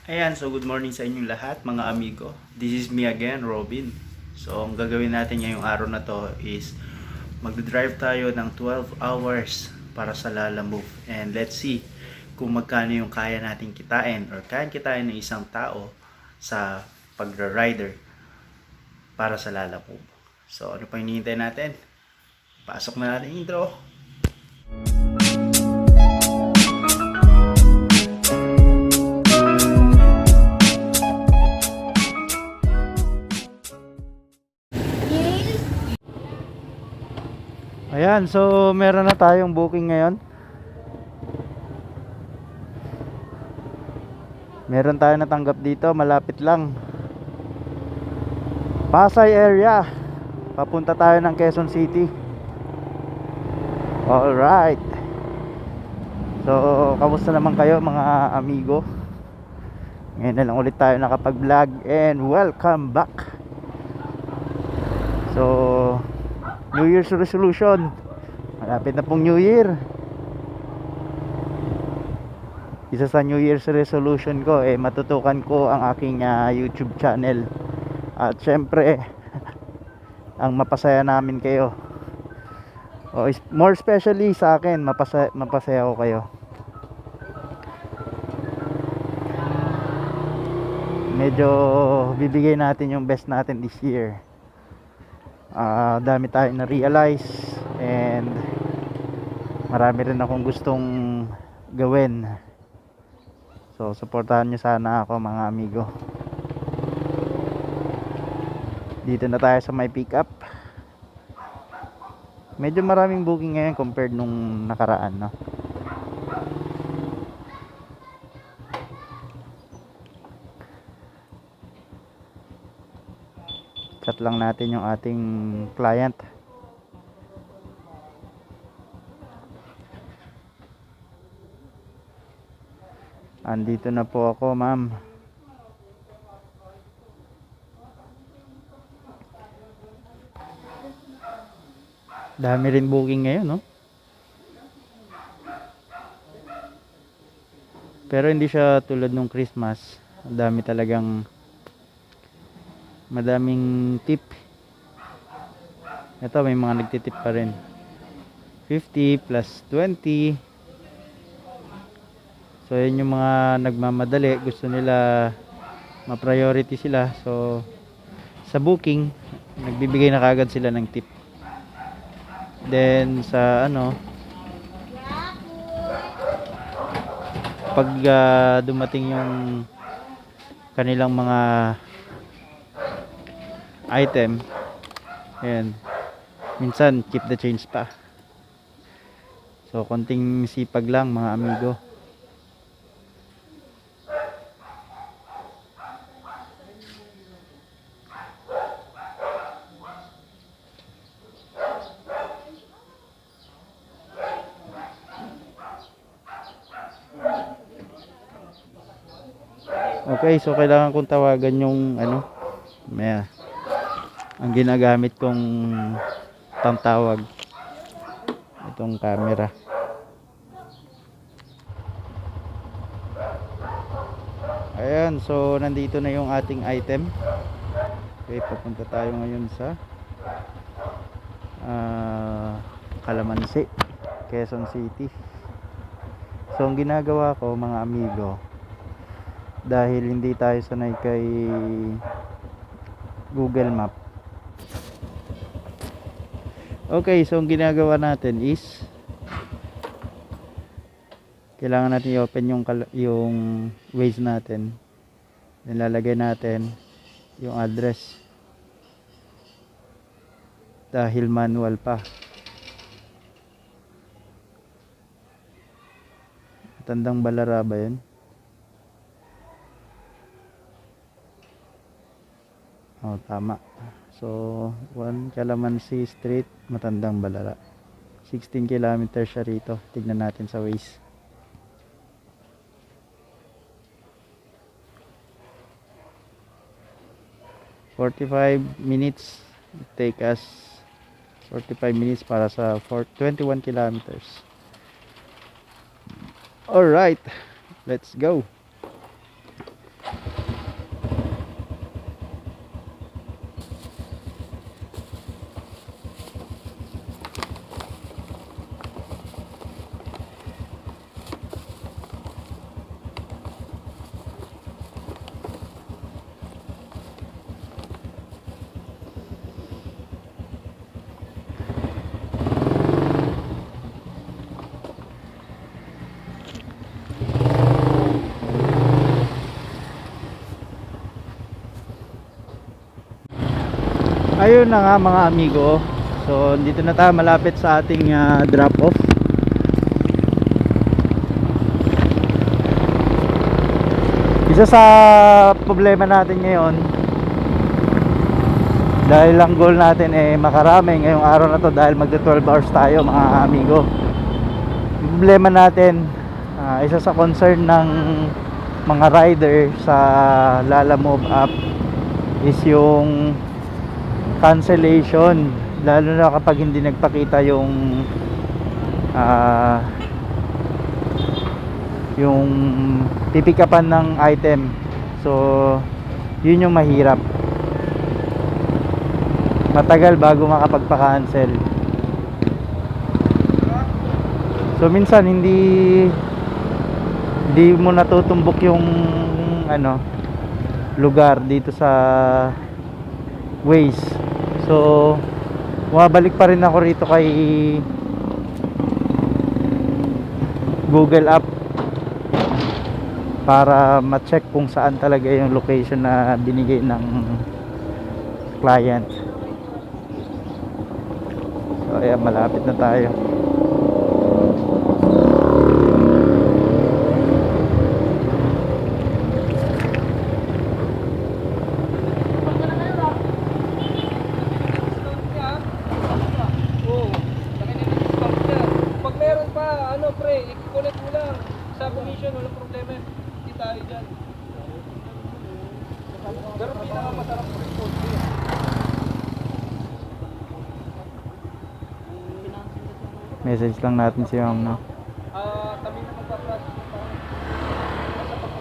Ayan, so good morning sa inyong lahat mga amigo. This is me again, Robin. So ang gagawin natin ngayong araw na to is magdadrive tayo ng 12 hours para sa Lala Move. And let's see kung magkano yung kaya natin kitain or kaya kitain ng isang tao sa pagra-rider para sa Lala Move. So ano pa hinihintay natin? Pasok na natin intro. Ayan, so meron na tayong booking ngayon. Meron tayo natanggap dito, malapit lang. Pasay area. Papunta tayo ng Quezon City. Alright. So, kamusta naman kayo mga amigo? Ngayon na lang ulit tayo nakapag-vlog and welcome back. So, New Year's resolution. Malapit na pong New Year. Isa sa New Year's resolution ko matutukan ko ang aking YouTube channel. At syempre ang mapasaya namin kayo. More especially sa akin, mapasaya ko kayo. Medyo bibigay natin yung best natin this year. Dami tayong na-realize and marami rin akong gustong gawin. So, supportahan nyo sana ako mga amigo. Dito na tayo sa may pick up. Medyo maraming booking ngayon compared nung nakaraan, no? Chat lang natin yung ating client. Andito na po ako, ma'am. Dami rin booking ngayon, no? Pero hindi siya tulad nung Christmas. Ang dami talagang madaming tip. Ito may mga nagtitip pa rin. 50 plus 20. So yun yung mga nagmamadali, gusto nila ma-priority sila. So sa booking, nagbibigay na kagad sila ng tip. Then sa pag dumating yung kanilang mga item, ayan, minsan keep the change pa. So konting sipag lang mga amigo. Okay, so kailangan kong tawagan yung ang ginagamit kong pangtawag, itong camera. Ayan, so nandito na yung ating item. Okay, papunta tayo ngayon sa Calamansi, Quezon City. So ang ginagawa ko mga amigo, dahil hindi tayo sanay kay Google Map. Okay, so ang ginagawa natin is kailangan natin i-open yung Waze natin. Nilalagay natin yung address dahil manual pa. Tandang Balara ba yun? Tama. So 1 Calamansi Street, Matandang Balara. 16 kilometers siya rito. Tignan natin sa Waze. $45 take us 45 minutes para sa 21 kilometers. Alright, let's go. Ayun na nga mga amigo. So dito na tayo malapit sa ating drop off. Isa sa problema natin ngayon, dahil ang goal natin makarami ngayong araw na to, dahil magta 12 hours tayo mga amigo. Problema natin, isa sa concern ng mga rider sa Lalamove app is yung cancellation, lalo na kapag hindi nagpakita yung pipikapan ng item. So yun yung mahirap, matagal bago makapagpa-cancel. So minsan hindi mo natutumbok yung lugar dito sa Waze. So bumabalik pa rin ako rito kay Google App para ma-check kung saan talaga yung location na binigay ng client. So ayan, malapit na tayo. Pero pinakamasarap po rin po. Message lang natin si Ma'am, no? Kami na magpa-process ng parang basta pag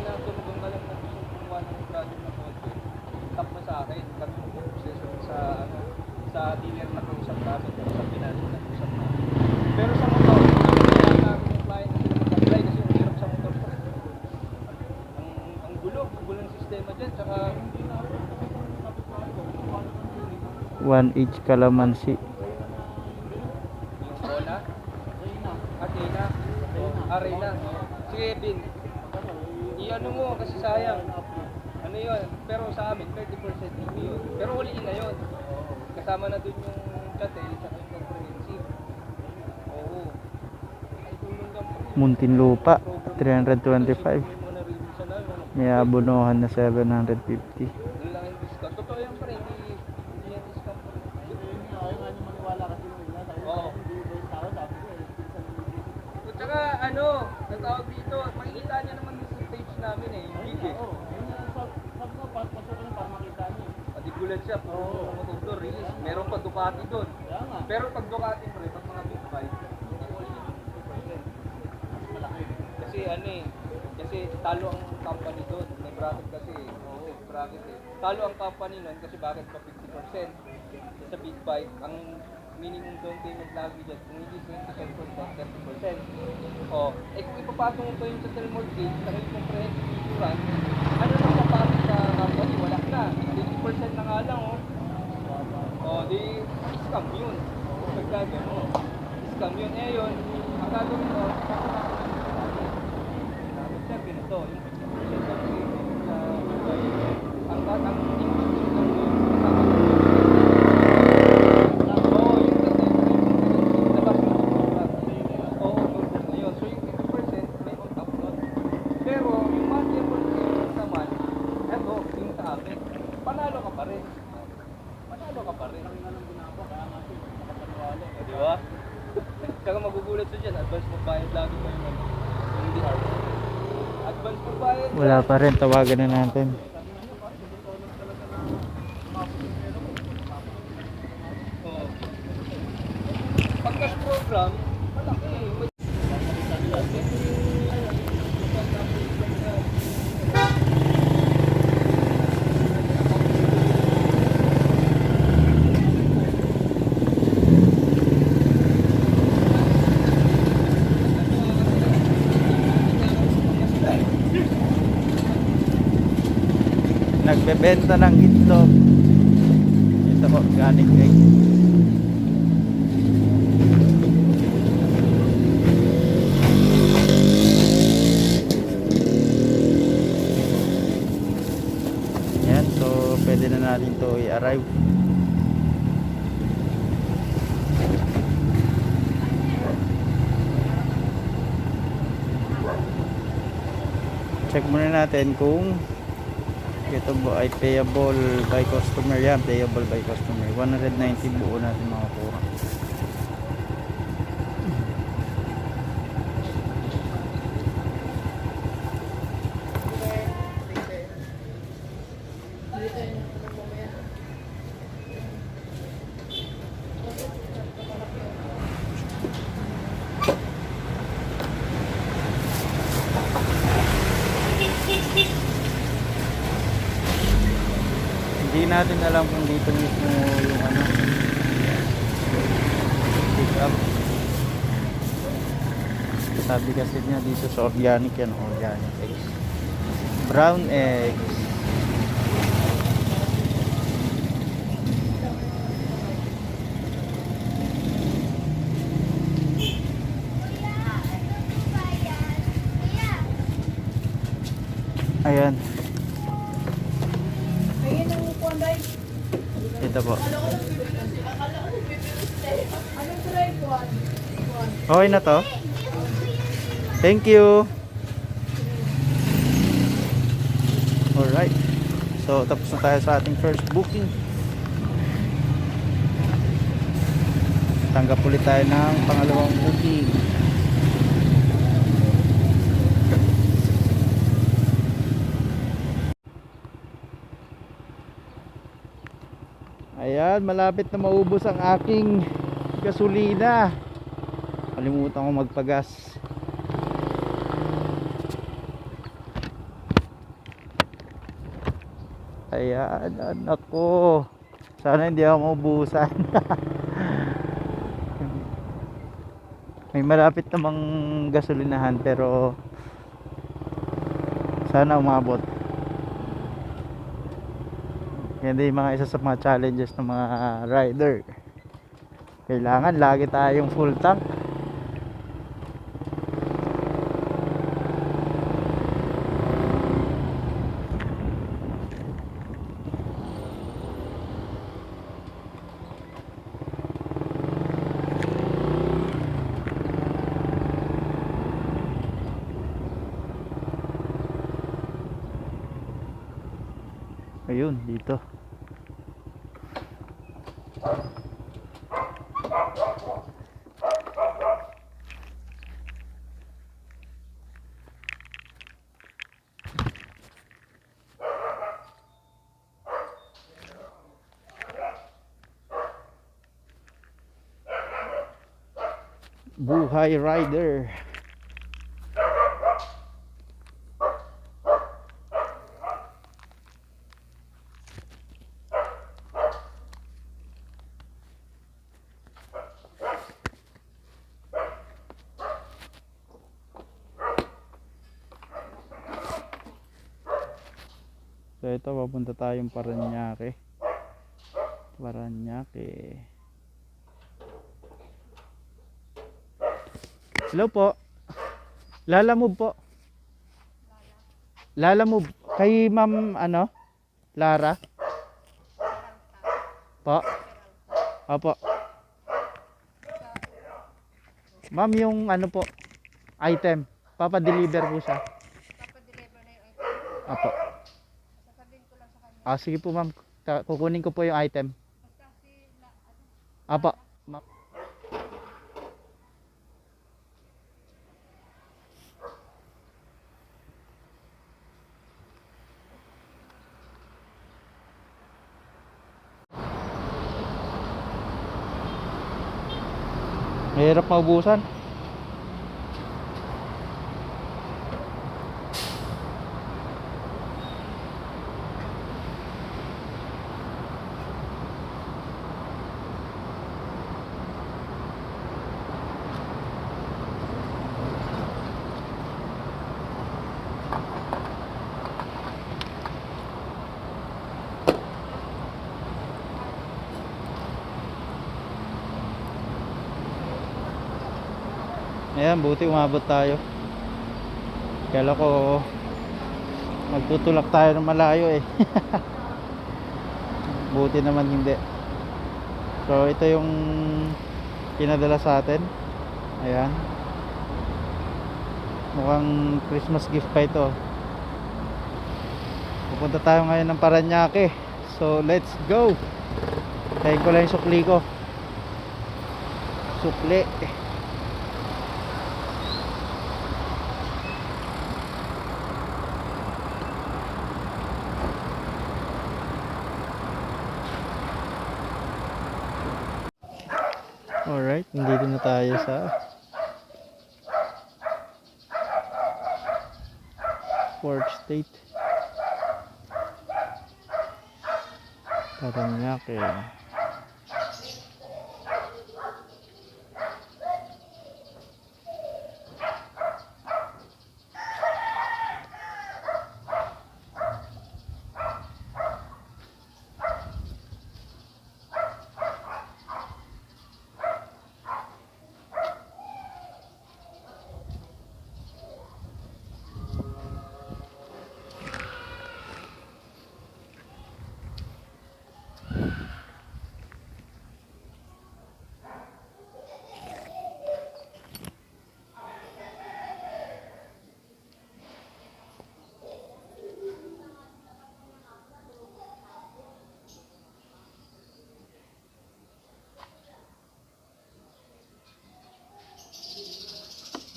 natulog na lang na gusto kumuha ng project na konti, tap na sa akin. Kami mag-process sa dealer na kausap namin, sa pinansin na kausap namin. Pero sa motor, kaya namin yung client na sila mag-apply kasi yung hirap sa motor pa. Ang gulo ng sistema dyan, tsaka 1H Calamansi. yung Ola, Athena, Arena. Sige, Bin, i-ano mo kasi sayang. Ano yun? Pero sa amin, 30% EV yun. Pero uliin na yun. Kasama na dun yung chat tsaka yung comprehensive. Oo. Ay, tulong lang po. Muntinlupa 325. Mo na rin siya na, May abonohan na 750. yun lang yung discount. Totoo yung pre, hindi yan discount. Oo. At saka natawag dito, makikita niya naman sa page namin yung video. Patigulat siya, puro motor release. Meron pa Ducati doon. Pero pag Ducati pre, pag mga big bike, kasi kasi talo ang company doon. May bracket kasi, bracket talo ang company noon kasi bakit pa 50%? Sa big bike, ang minimum down payment lagi dyan, kung hindi 25%, 30%. Kung ipapatong mo pa yung sa mortgage, sa yung comprehensive insurance, ano nang papasok sa company? Wala na. 80% na nga lang, di scam yun. Pagka gano'n, scam yun. Yun, ang gagawin mo, sir, ganito, yung 50% down payment sa ang panalo ka pa rin. Di ba? Tsaka magugulat siya dyan, advance magbayad lagi pa yung hindi. Advance magbayad. Wala pa rin, tawagan na natin. Pag cash program, malaki. Nagbebenta ng itlog. Ito organic egg. Yan, so pwede na natin to i-arrive. check muna natin kung ito ba ay payable by customer. Yan, payable by customer. 190 buo natin makukuha. Hindi natin alam kung dito mismo yung ano pick up. Sabi kasi niya dito sa organic yan, organic eggs, brown eggs. Ayan, Ayun ang upuan, Day. ito po. Anong try ko? Okay na to. Thank you. Alright. So tapos na tayo sa ating first booking. Tanggap ulit tayo ng pangalawang booking. Ayan, malapit na maubos ang aking gasolina. Kalimutan ko magpagas. Ayan, anak ko. Sana hindi ako maubusan. May malapit namang gasolinahan pero sana umabot. Yan din yung mga isa sa mga challenges ng mga rider. Kailangan lagi tayong full tank. Ayun, dito. Buhay Rider. So ito, papunta tayong Paranaque. Paranaque. Hello po. Lalamove po. Lalamove. Kay ma'am ano? Lara? Po? Opo. Ma'am, yung ano po? Item. Papa-deliver po siya. Papadeliver na yung item. Opo. Sasabihin ko lang sa kanya. Sige po ma'am. Kukunin ko po yung item. Basta si Opo. Ma'am. Mahirap maubusan. Ayan, buti umabot tayo. Kala ko magtutulak tayo ng malayo eh. Buti naman hindi. So ito yung pinadala sa atin. Ayan. Mukhang Christmas gift pa ito. Pupunta tayo ngayon ng Parañaque. So let's go. Tayo ko lang yung sukli ko. Sukli. Alright, nandito na tayo sa Fourth State Parañaque.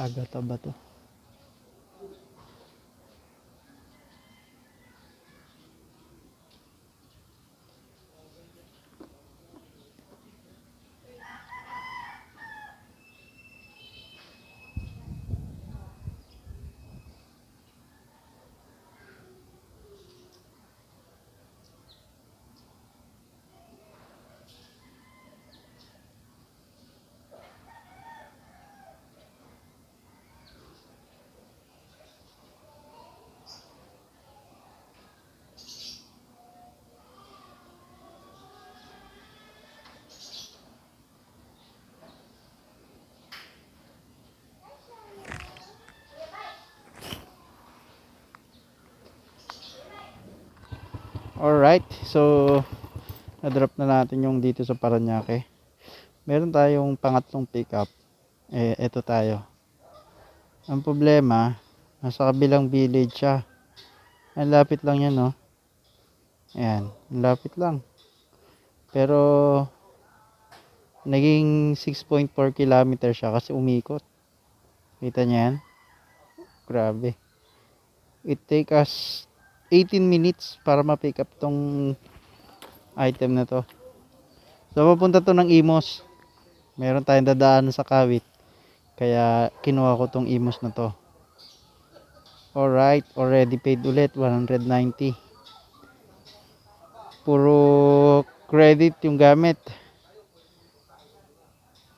Agata ba to? Alright, so na-drop na natin yung dito sa Parañaque. Meron tayong pangatlong pickup. Eto tayo. Ang problema, nasa kabilang village siya. Ang lapit lang yan, no? Ayan, ang lapit lang. Pero naging 6.4 kilometer siya kasi umikot. Kita niya yan? Grabe. It take us 18 minutes para ma-pick up tong item na to. So papunta to ng Imos. Meron tayong dadaan sa Kawit. Kaya kinuha ko tong Imos na to. Alright, already paid ulit 190. Puro credit yung gamit.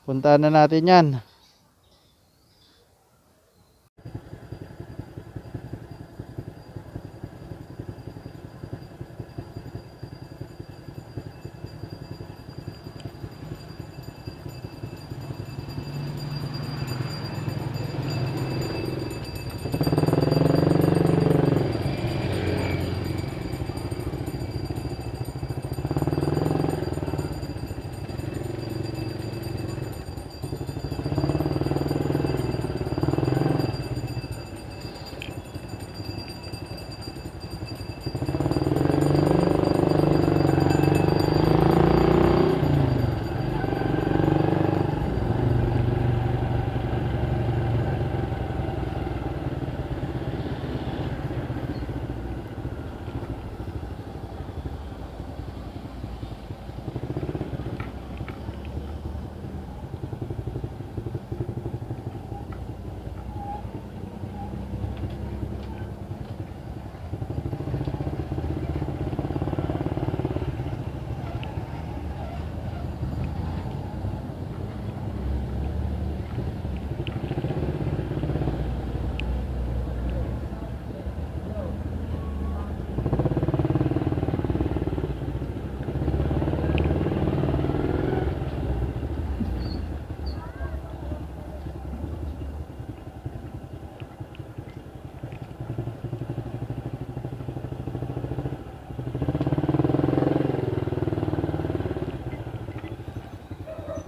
Puntaan na natin yan.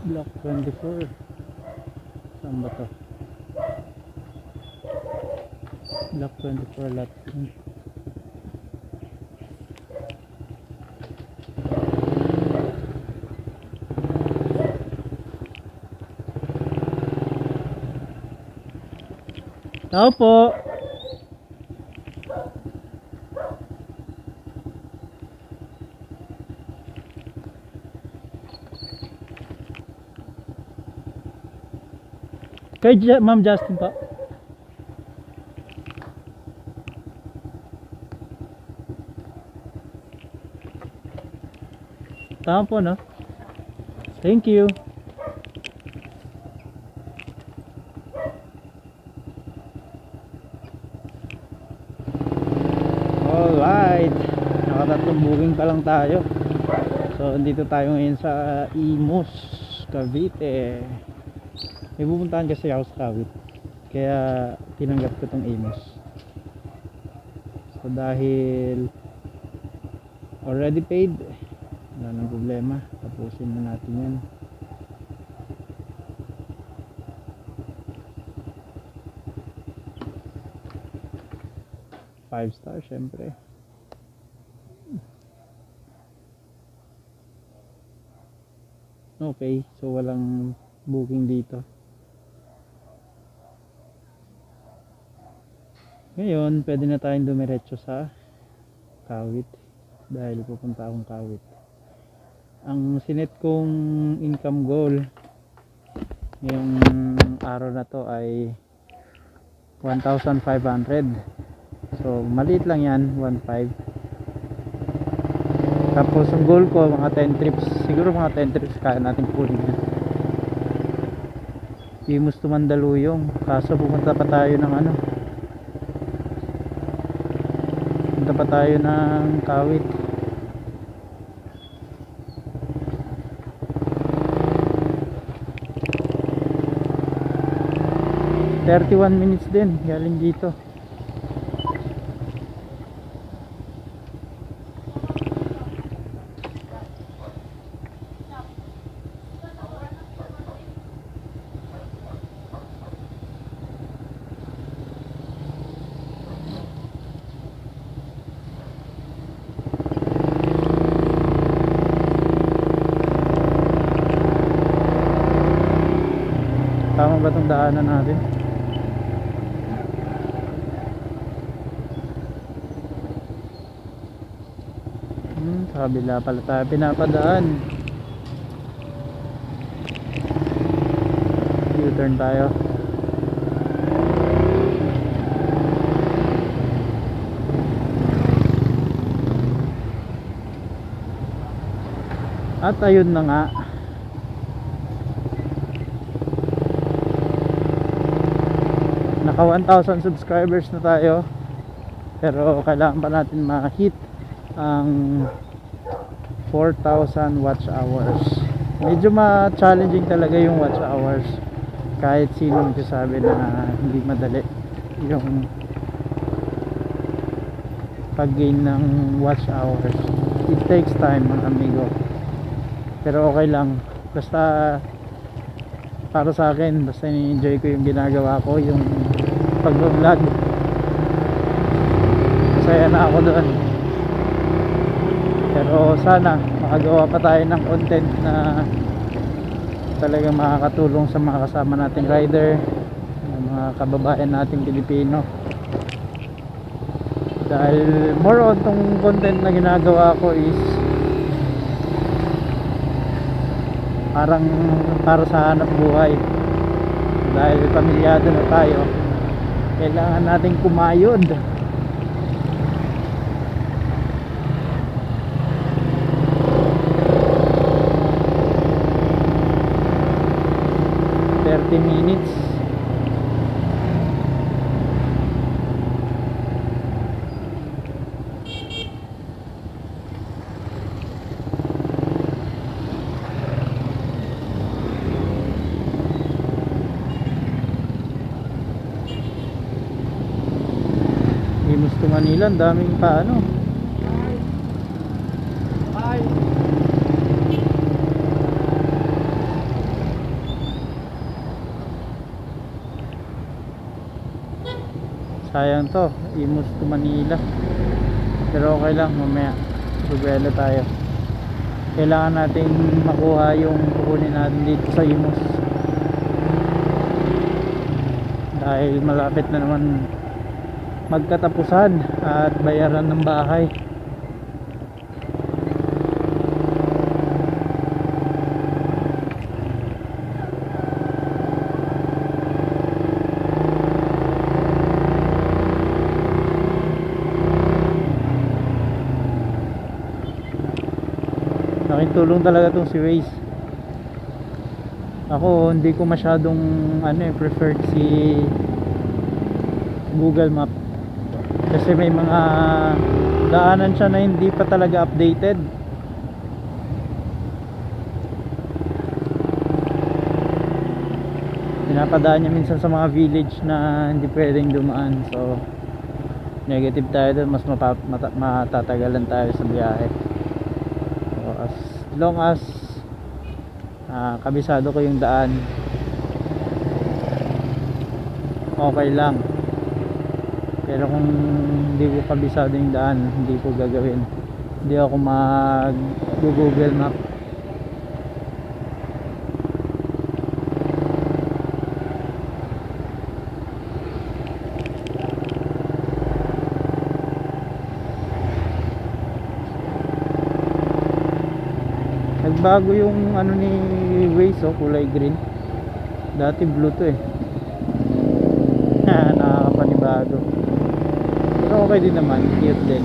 Block 24. Saan ba to? Block 24 lot. Tao po. Kay Ma'am Justin po. Tama po, no? Thank you. Alright. Nakatatlong booking pa lang tayo. So, dito tayo ngayon sa Imus, Cavite. May pupuntahan kasi ako sa Cavite. Kaya tinanggap ko tong Imus. So, dahil already paid, wala nang problema. Tapusin na natin yan. Five star syempre. Okay, so walang booking dito. Ngayon, pwede na tayong dumiretso sa Kawit dahil pupunta akong Kawit. Ang sinet kong income goal ngayong araw na to ay 1,500. So maliit lang yan, 1.5. Tapos ang goal ko mga 10 trips, siguro mga 10 trips kaya natin kunin yan. Imus to Mandaluyong, kaso pupunta pa tayo ng ano, pupunta pa tayo ng Kawit. ...31 minutes din galing dito. Tama ba itong daanan natin? Sa kabila pala tayo pinapadaan. U-turn tayo. At ayun na nga, naka 1,000 subscribers na tayo, pero kailangan pa natin ma-hit ang 4,000 watch hours. Medyo ma-challenging talaga yung watch hours, kahit sino magsasabi na hindi madali yung pag-gain ng watch hours. It takes time mga amigo, pero okay lang, basta para sa akin, basta ni-enjoy ko yung ginagawa ko, yung pag-vlog, masaya na ako doon. Pero sana makagawa pa tayo ng content na talagang makakatulong sa mga kasama nating rider, mga kababayan nating Pilipino. Dahil more on tong content na ginagawa ko is parang para sa hanap buhay. Dahil pamilyado na tayo, kailangan nating kumayod. Minutes. Imus to Manila, ang daming paano. Sayang to, Imus to Manila. Pero okay lang, mamaya bubuelo tayo. Kailangan natin makuha yung kukunin natin dito sa Imus. dahil malapit na naman magkatapusan at bayaran ng bahay. Laking tulong talaga tong si Waze. Ako hindi ko masyadong preferred si Google Map kasi may mga daanan siya na hindi pa talaga updated. Pinapadaan niya minsan sa mga village na hindi pwedeng dumaan, so negative tayo doon, mas matatagalan tayo sa biyahe. So as long as kabisado ko yung daan, okay lang. Pero kung hindi ko kabisado yung daan, hindi ko gagawin. Hindi ako mag Google Map. Nagbago yung ni Waze, kulay green. Dati blue to eh. Nakakapanibago. Pero okay din naman, cute din.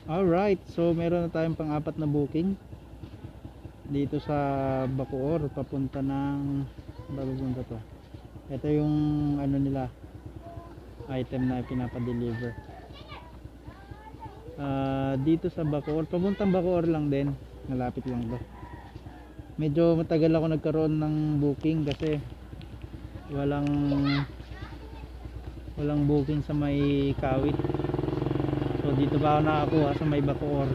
Alright, so meron na tayong pang-apat na booking dito sa Bacoor, papunta ng bago to. Ito yung nila, item na pinapadeliver. Dito sa Bacoor, papuntang Bacoor lang din, malapit lang to. Medyo matagal ako nagkaroon ng booking kasi walang booking sa may Kawit. So dito pa ako nakakuha sa may Bacoor.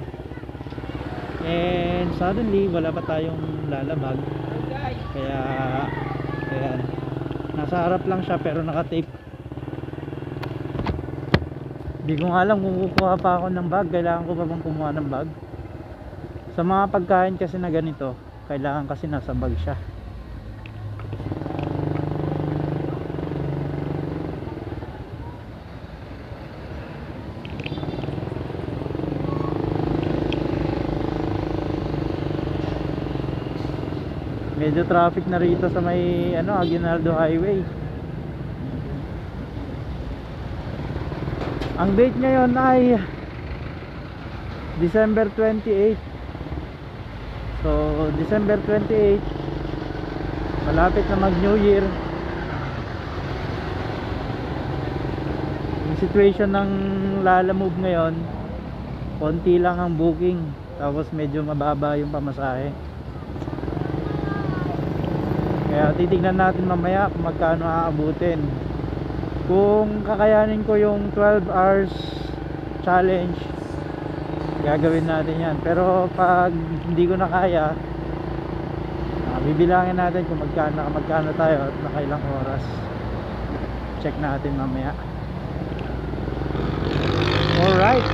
And suddenly wala pa tayong lalabag. Kaya ayan. Nasa harap lang siya pero naka-tape. Hindi ko nga alam kung kukuha pa ako ng bag. Kailangan ko pa bang kumuha ng bag? Sa mga pagkain kasi na ganito, kailangan kasi nasa bag siya. Medyo traffic na rito sa may Aguinaldo Highway. Ang date ngayon ay December 28. So December 28, malapit na mag New Year. Yung situation ng Lala Move ngayon, konti lang ang booking, tapos medyo mababa yung pamasahe. Kaya titignan natin mamaya kung magkano aabutin. Kung kakayanin ko yung 12 hours challenge, gagawin natin yan. Pero pag hindi ko na kaya, bibilangin natin kung magkano tayo at nakailang oras. Check natin mamaya. Alright,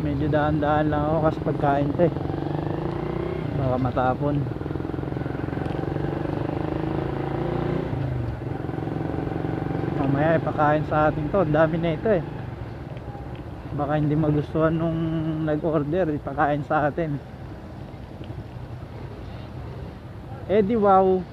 medyo daan-daan lang ako kasi pagkain to eh, baka matapon. Mamaya ipakain sa atin to, dami na ito eh, baka hindi magustuhan nung nag-order, ipakain sa atin. Di wow.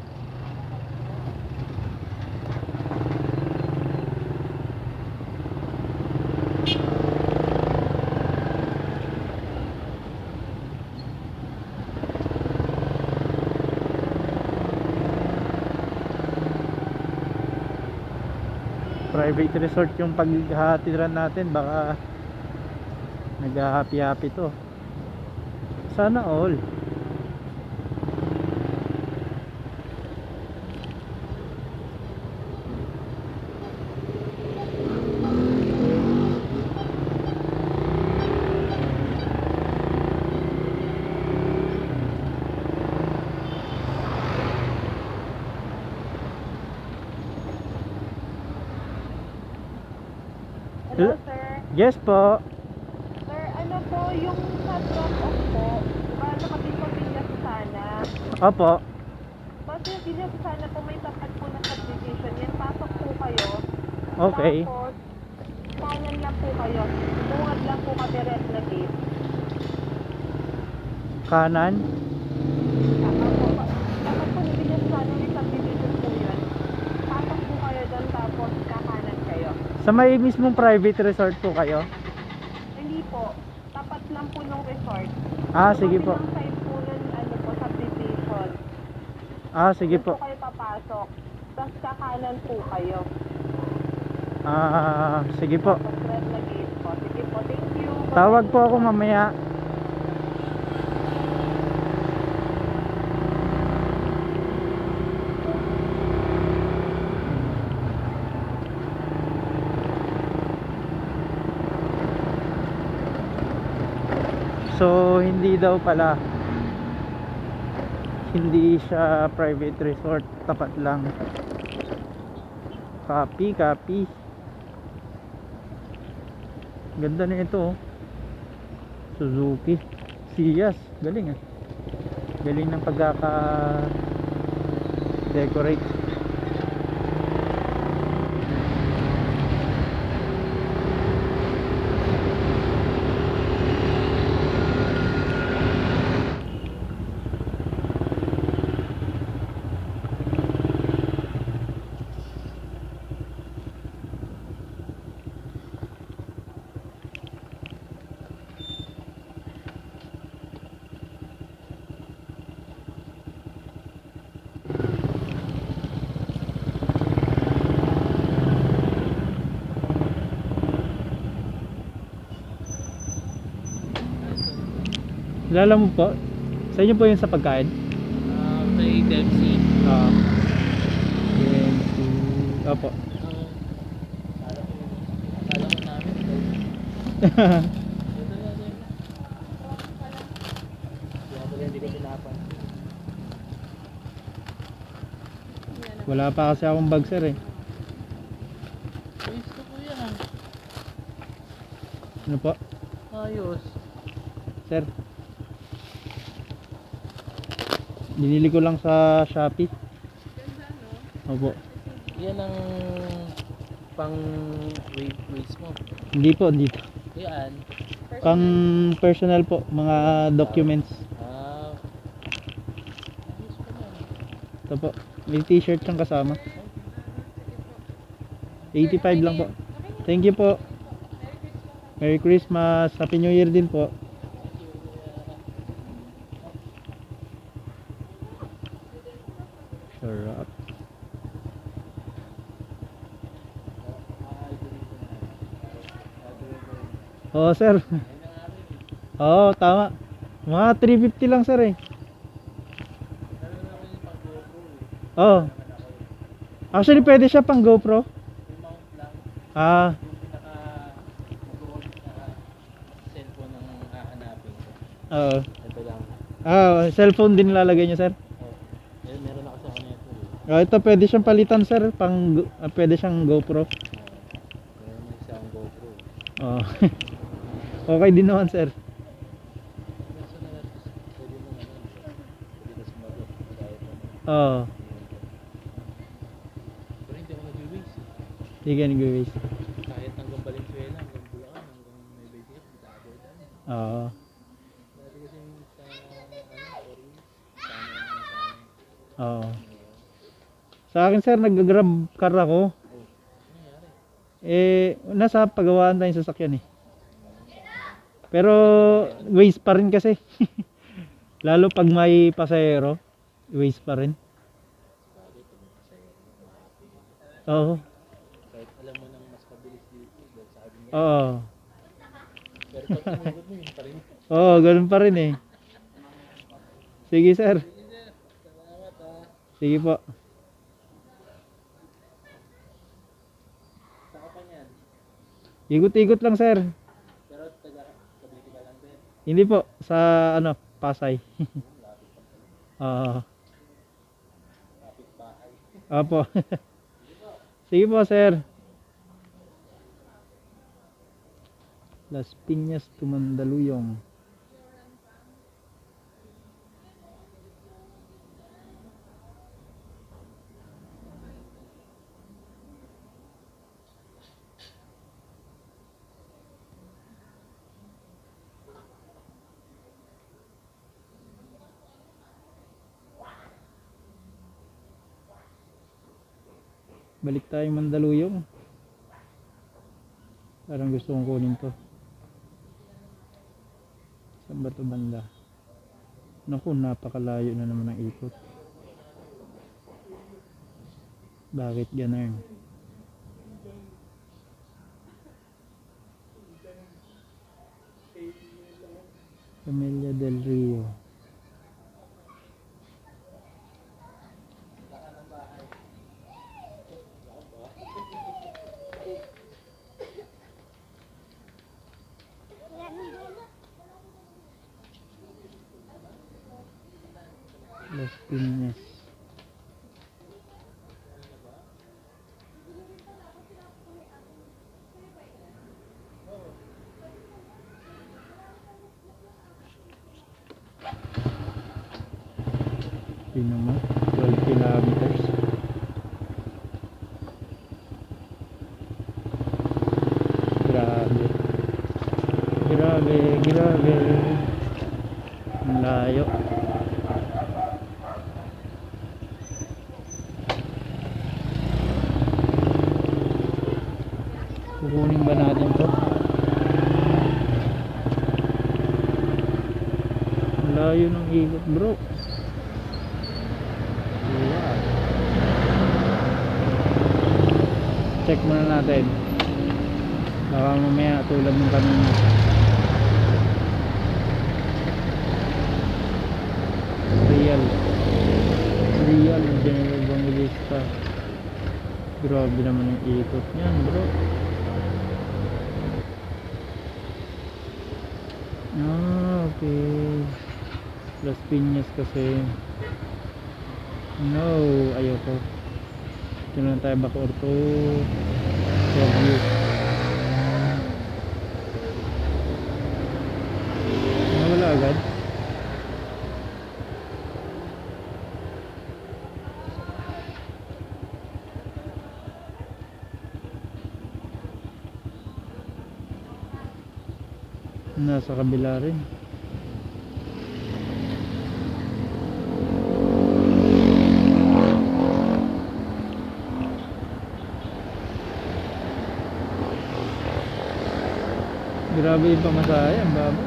private resort yung paghahatiran natin, baka nag-happy-happy to. Sana all. Hello, sir. Yes po. Sir, ano po yung sa drop-off po? Diba nakating po Villa Susana? Opo. Basta yung Villa Susana po may tapat po na subdivision. Yan, pasok po kayo. Okay. Tapos, kanan lang po kayo. Bungad lang po kami red na gate. Kanan. Dapat po ni Villa Susana may subdivision po yun. Pasok po kayo doon tapos kakanan kayo. Sa may mismong private resort po kayo? Hindi po. Tapat lang po ng resort. Ah, sige po. Yung side po ng ano po, subdivision. Ah, sige Doon po. kayo papasok. Tapos kakanan po kayo. Ah, sige po. Tapos red na gate po. Sige po, thank you. Tawag po ako mamaya. So, hindi daw pala. Hindi siya private resort, tapat lang. Copy, copy. Ganda na ito, oh. Suzuki Siyas, galing ah. Galing ng pagkaka-decorate. Kilala mo po? Sa inyo po yun sa pagkain? Kay Dempsey. Opo. Akala ko namin. Hindi ko pinapan. Wala pa kasi akong bag, sir, eh. Gusto ko yan. Ano po? Ayos. Sir, binili ko lang sa Shopee. Opo. Yan ang pang waste mo. Hindi po, dito. Yan. Pang personal po, mga documents. Ah. Ito po, may t-shirt siyang kasama. 85 lang po. Thank you po. Merry Christmas, Happy New Year din po. Sarap. Oo, sir. Oo, tama. Mga 350 lang, sir, eh. Oo. Actually, pwede siya pang GoPro. Ah, Cellphone ang hahanapin ko. oo. Ito lang. Ah, cellphone din lalagay niyo, sir. Meron na kasi ako nito. Ito pwede siyang palitan, sir, pwede siyang GoPro. Meron na isang GoPro. Oh. Okay din naman, sir. Pwede mo pwede na sumagot. Oh. Pero hindi ako nag-waste. Hindi ka nag-waste. Kahit hanggang Valenzuela, hanggang Bulacan, hanggang Nueva Ecija, dati dati. Oo. Dati kasi sa Orly, sama lang sa amin. Oo. Sa akin, sir, nag-grab car ako. Ano nangyari? Nasa pagawaan tayong sasakyan, eh. Pero waste pa rin kasi. Lalo pag may pasahero, waste pa rin. Bakit? Ito may pasahero. Oo. Kahit alam Alam mo nang mas mabilis dito. Dahil sabi niya. Oo. Pero pag tumugod mo, yun pa rin. Oo, ganun pa rin eh. Sige sir. Sige po. Saka pa niyan. Ikot-ikot lang sir. Pero taga Cavite ka lang din. Hindi po, sa ano, Pasay. Oo. Kapit bahay. Opo. Sige po sir. Las Piñas to Mandaluyong. Balik tayo Mandaluyong. Parang gusto kong kunin to. Saan ba to banda? Naku, napakalayo na naman ang ikot. Bakit ganun? Camellia del Rio. Las Piñas. Yun naman, 12 kilometers. Grabe. Grabe, grabe. Ang layo. Kukunin ba natin to? Ang layo ng ikot bro. Wow. Check muna natin. Baka mamaya tulad ng kanina. Real General Evangelista. Grabe naman yung ikot niyan bro. Okay. Las Piñas kasi. No, ayoko. Ito lang tayo Bacoor to Fairview. Nawala agad. Nasa kabila rin. Grabe yung pamasaya, ang baba.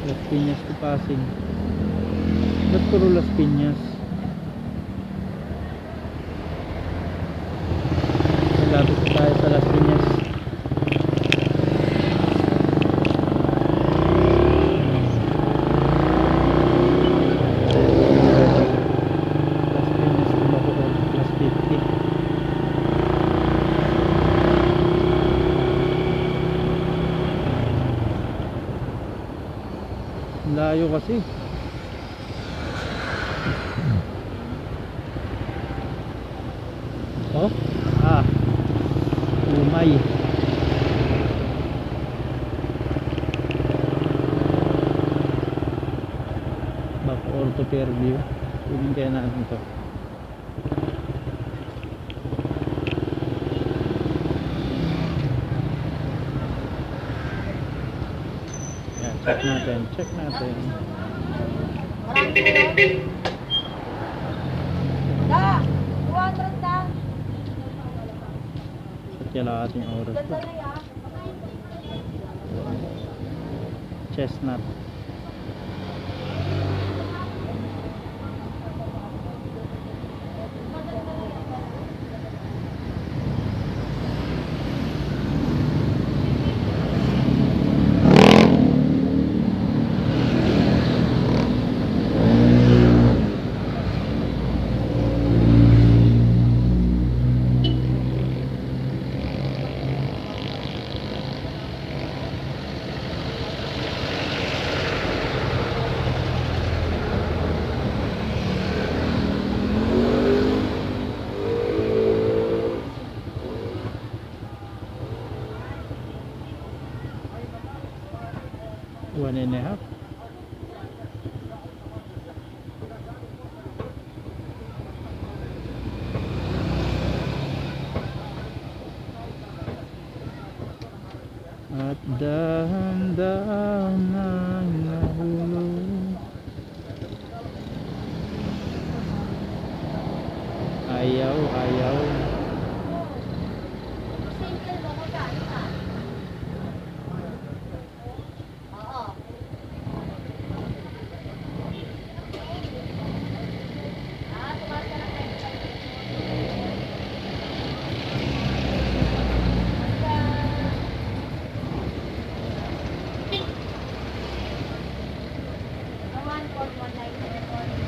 Las Piñas to Pasig. Ba't puro Las Piñas? Malapit na tayo sa Las Piñas. Las Piñas to Bacoor, plus 50. Layo kasi. Oh? Umay. Bacoor to Fairview. Kunin kaya natin to. Yan, check natin. Check natin. Da! 200 da! At kaya ating oras to. Chestnut. and a half. At dahan-dahan na nahulog. Ayaw, ayaw. Single mo ko ka? Oo. Tumaas ka ng 1.1.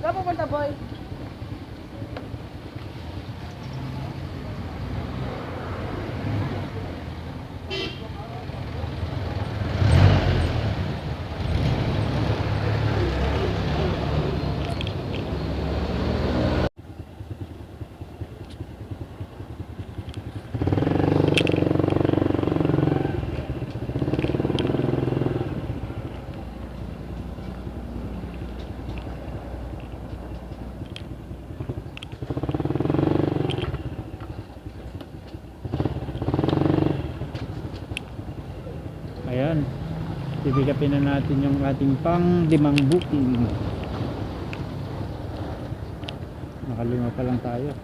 Saan pupunta, boy? Ayan, pipikapin na natin yung ating pang 5 booking. Nakalima pa lang tayo,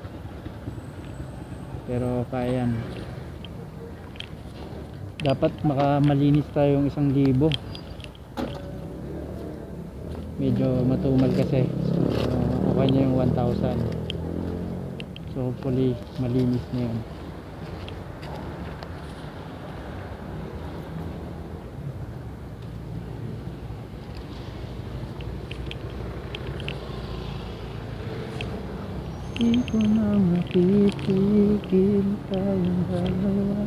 pero kaya yan. Dapat makamalinis tayo yung 1,000. Medyo matumal kasi, so okay na yung 1,000. So hopefully malinis na yun. Di ko na mapitigil tayong dalawa.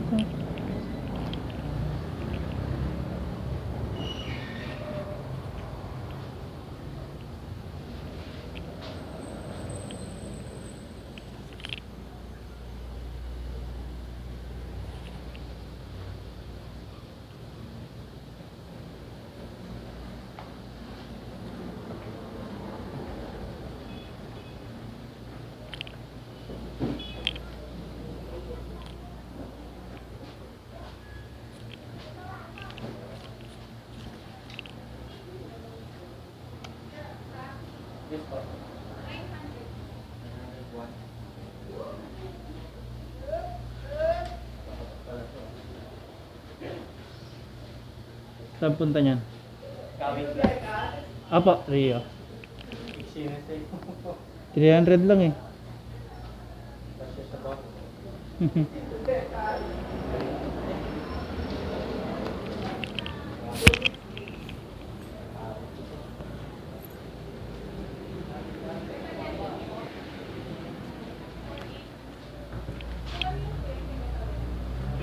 Saan punta niyan? Apa, Rio. 300 lang eh.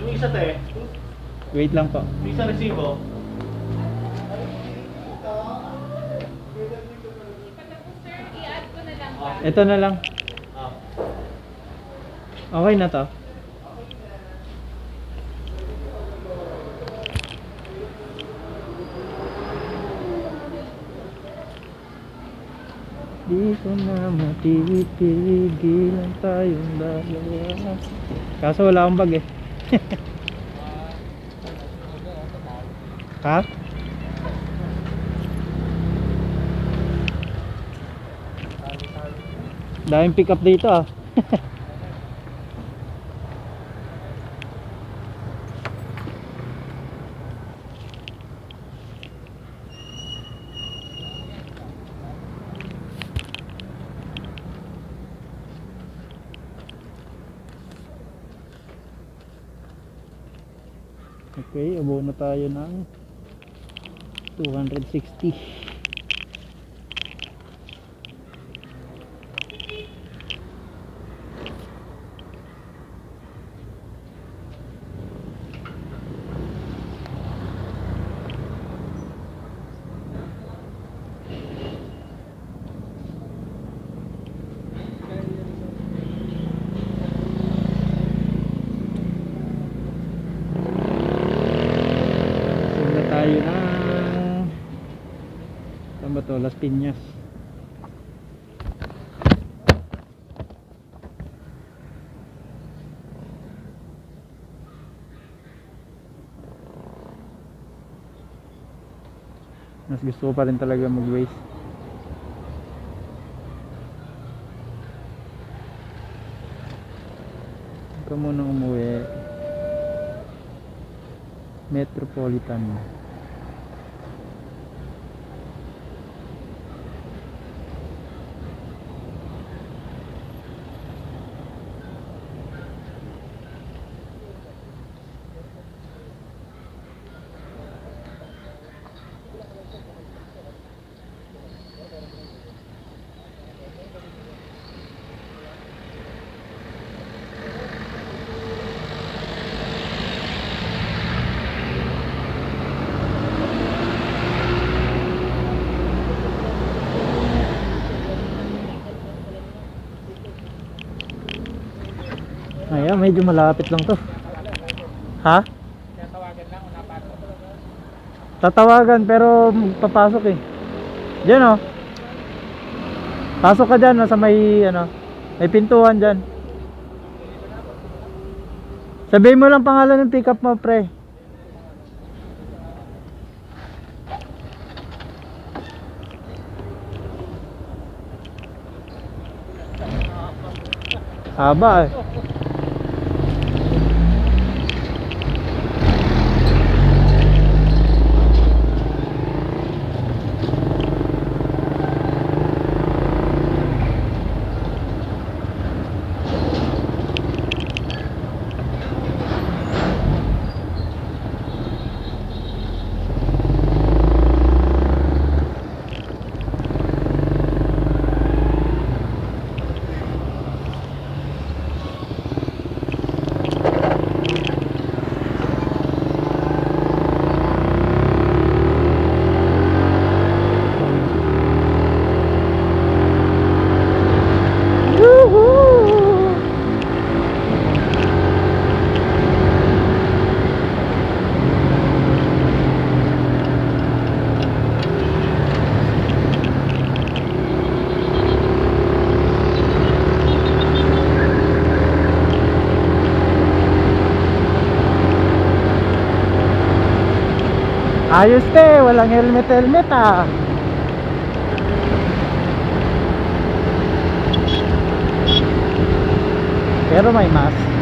Yung isa te, Wait lang po. yung isa resibo. Ito na lang. Okay na to. Di ko na matigilan tayong dalawa. Kaso wala akong bag eh. Ha? Daming pick up dito ah. Okay, abono tayo ng 260. Sila tayo ng saan ba to? Las Piñas. Mas gusto ko pa rin talaga mag-waste. Ikaw muna umuwi. Metropolitan. Ayan, medyo malapit lang to. Ha? Tatawagan pero papasok eh. Diyan oh. Pasok ka dyan, sa may ano, may pintuan dyan. Sabihin mo lang pangalan ng pickup mo, pre. Haba eh. Ayos walang helmet ah. Pero may mask.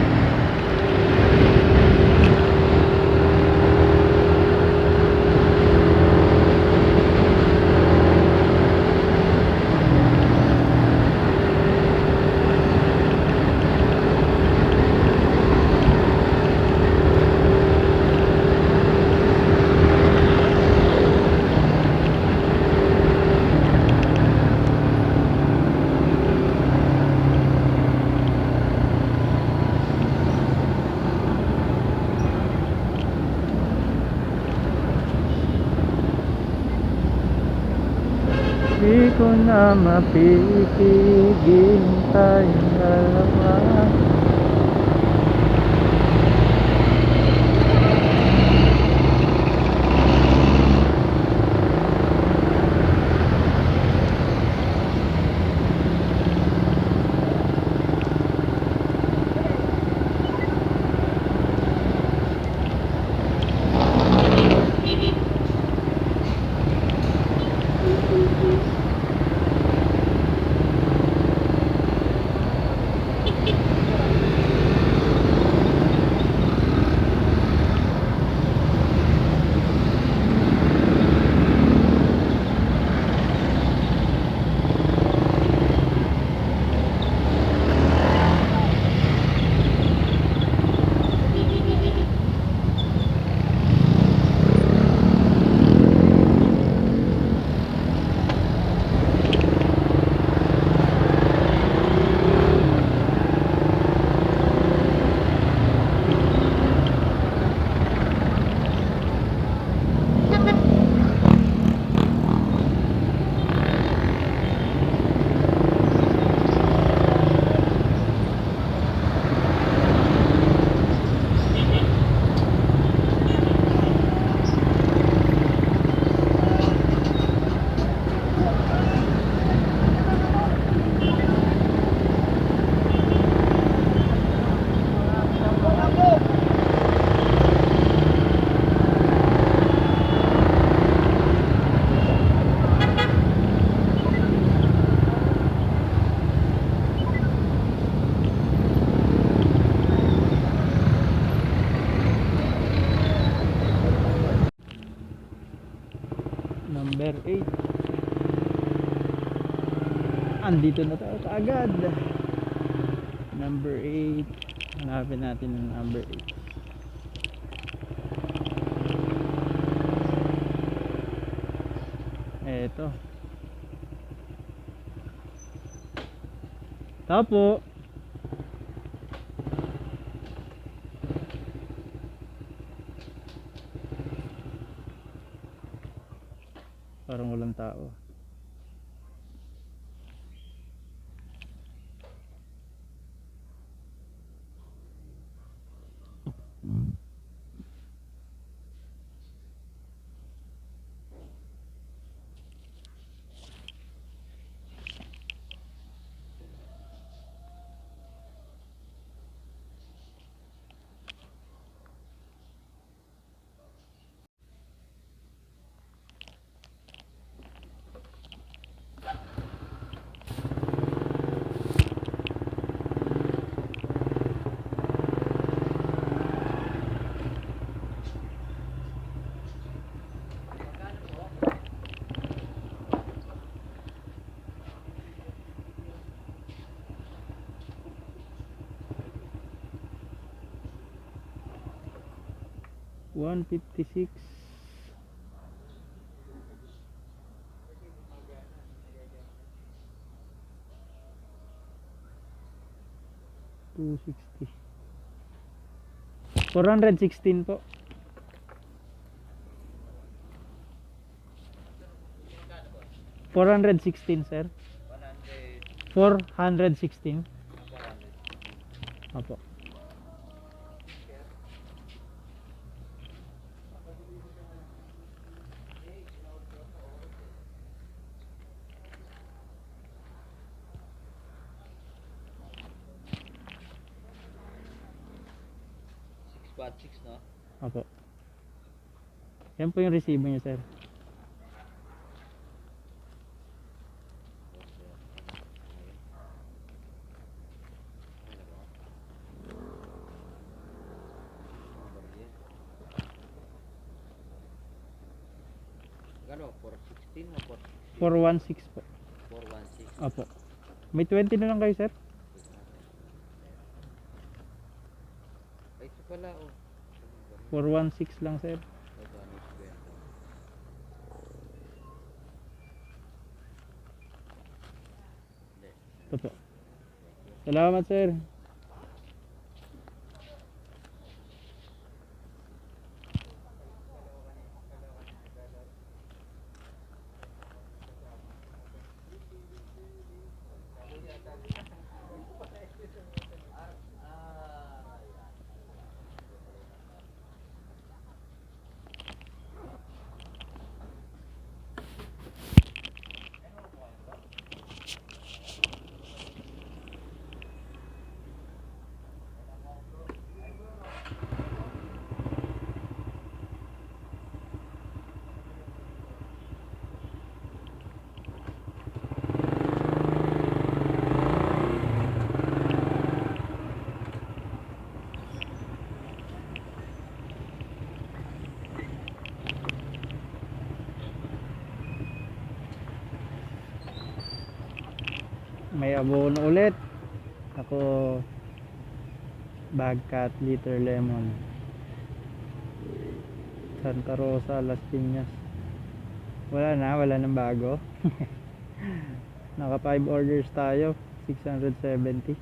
Di ko na mapipigil tayong dalawa. number 8. Andito na tayo agad. Number 8. Hanapin natin ang number 8. Eto. Tapo. Parang walang tao. $156. $260. 416 po. $416 sir. 416. Opo. Six, no? Opo. Yan po yung resibo niya sir. Gano? 416 o 416 po. 416? Opo. May 20 na lang kayo sir. Ay, ito pala, oh. 416 lang sir. Ito po. Salamat sir. May abono ulit. Ako Bagcat liter lemon. Santa Rosa, Las Piñas. Wala nang bago. Naka 5 orders tayo, 670.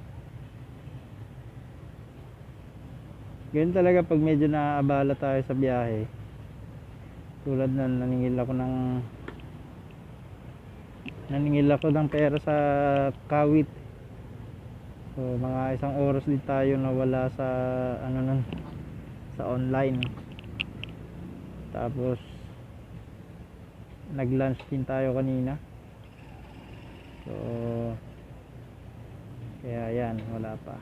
Ganyan talaga pag medyo naaabala tayo sa biyahe. Tulad na naningil ako ng pera sa Kawit. So mga isang oras din tayo nawala sa sa online. Tapos nag-lunch din tayo kanina. So kaya yan, wala pa.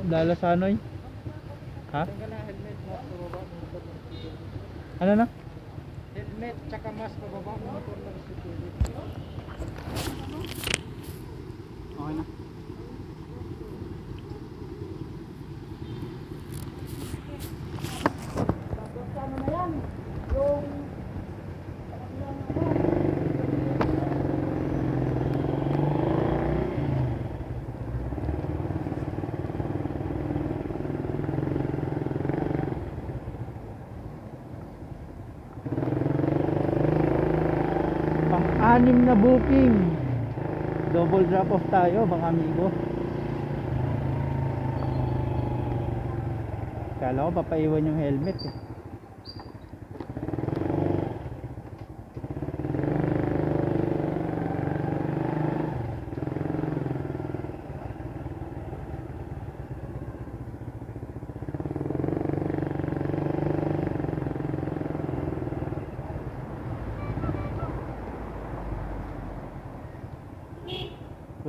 Dallas Hanoy? Ha? Ano na? Helmet, tsaka mask pababa, motor lang security. Okay na. Pang-anim na booking. Double drop off tayo mga amigo. Kala ko papaiwan yung helmet eh.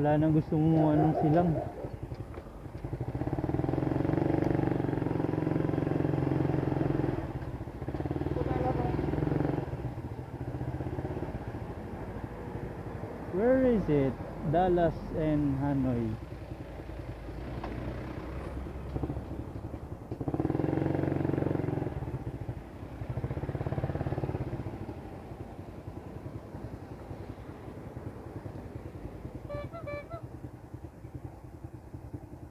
Wala nang gusto mo anong silang. Where is it? Dallas and Hanoi.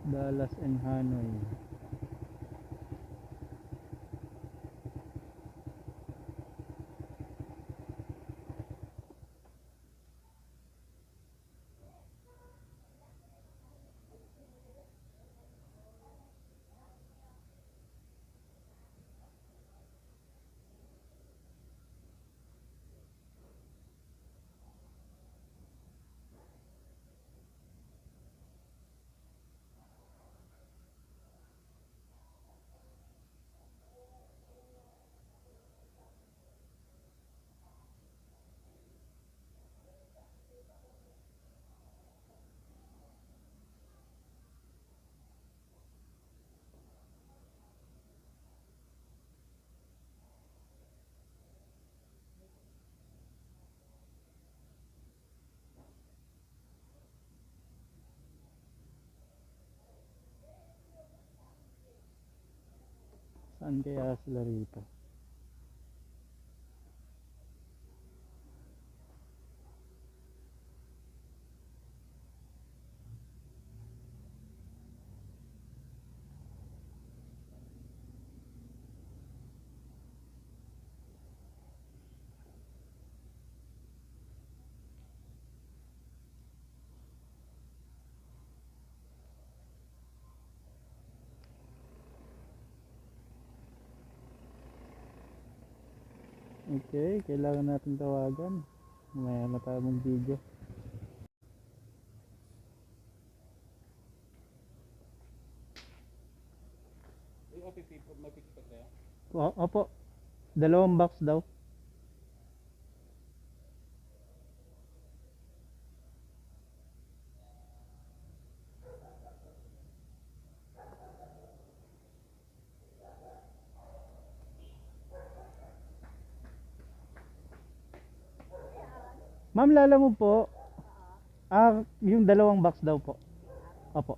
Dallas and Hanoi. Saan kaya sila rito? Okay, kailangan natin tawagan. May matamang video. Opo, dalawang box daw. Ma'am, lala mo po. Yung dalawang box daw po. Opo.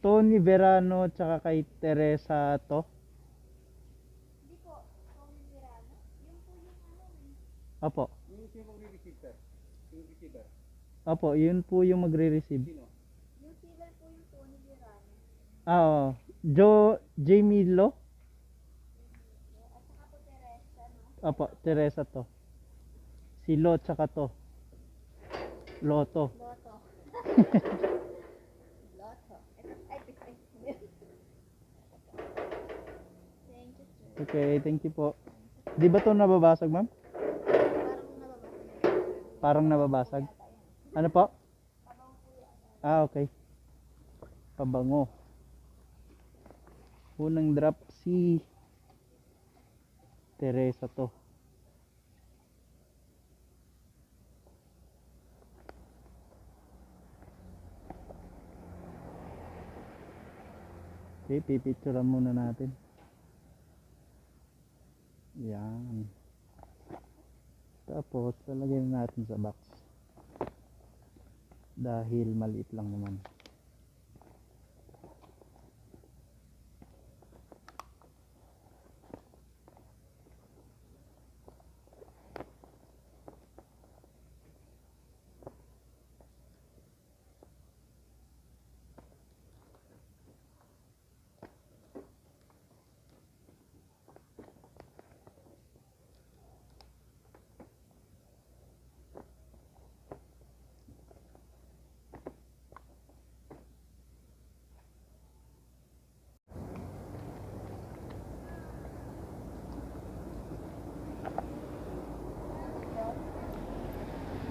Tony Verano tsaka kay Teresa to. Hindi po, kung Mirano. Yung po yung ano. Opo. Yung sino receiver? Yung receiver? Opo, yun po yung magre-receive. Sino? Yung sealer po yung Tony Giran. Oo. Jamie Lo? At saka po Teresa, no? Opo, Teresa to. Si Lo tsaka to. Loto. Loto. Loto. Thank you, sir. Okay, thank you po. Di ba to nababasag, ma'am? Parang nababasa. Parang nababasag. Ano po? Ah, okay. Pabango. Unang drop si Teresa to. Okay, pipicturean muna natin. Yan. Tapos, lalagyan natin sa box. Dahil maliit lang naman.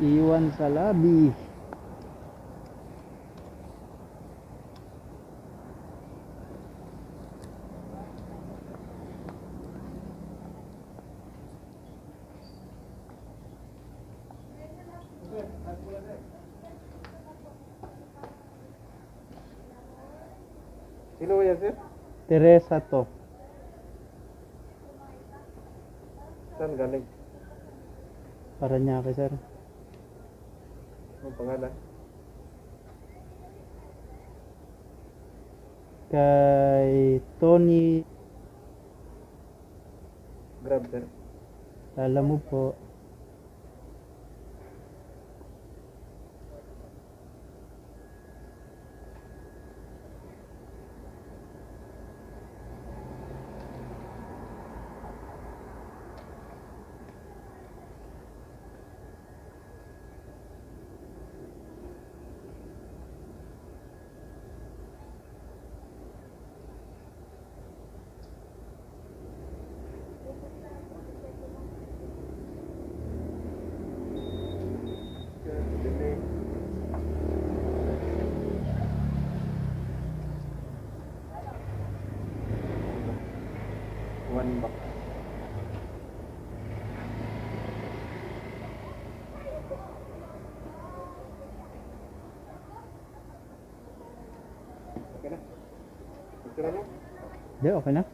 Iwan sa labi. Sino yan, sir? Teresa to. Saan galing? Paranaque, sir. Ang pangalan? Kay Tony. Grab, sir. Alam mo po. One box. Okay na? Picture mo? Di, okay na?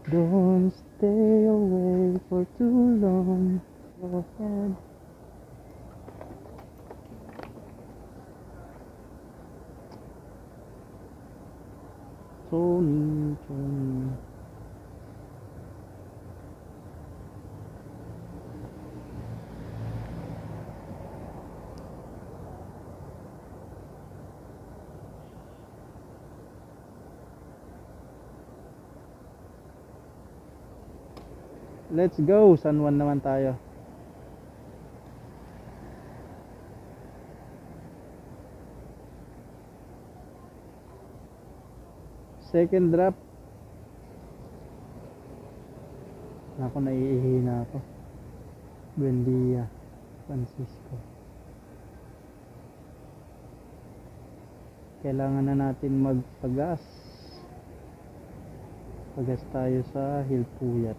Don't stay away for too long. Go ahead. Tony. Let's go. San Juan naman tayo. Second drop. Ako, naiihina ako. Buendia, Francisco. Kailangan na natin magpagas. Pagas tayo sa Hilpuyat.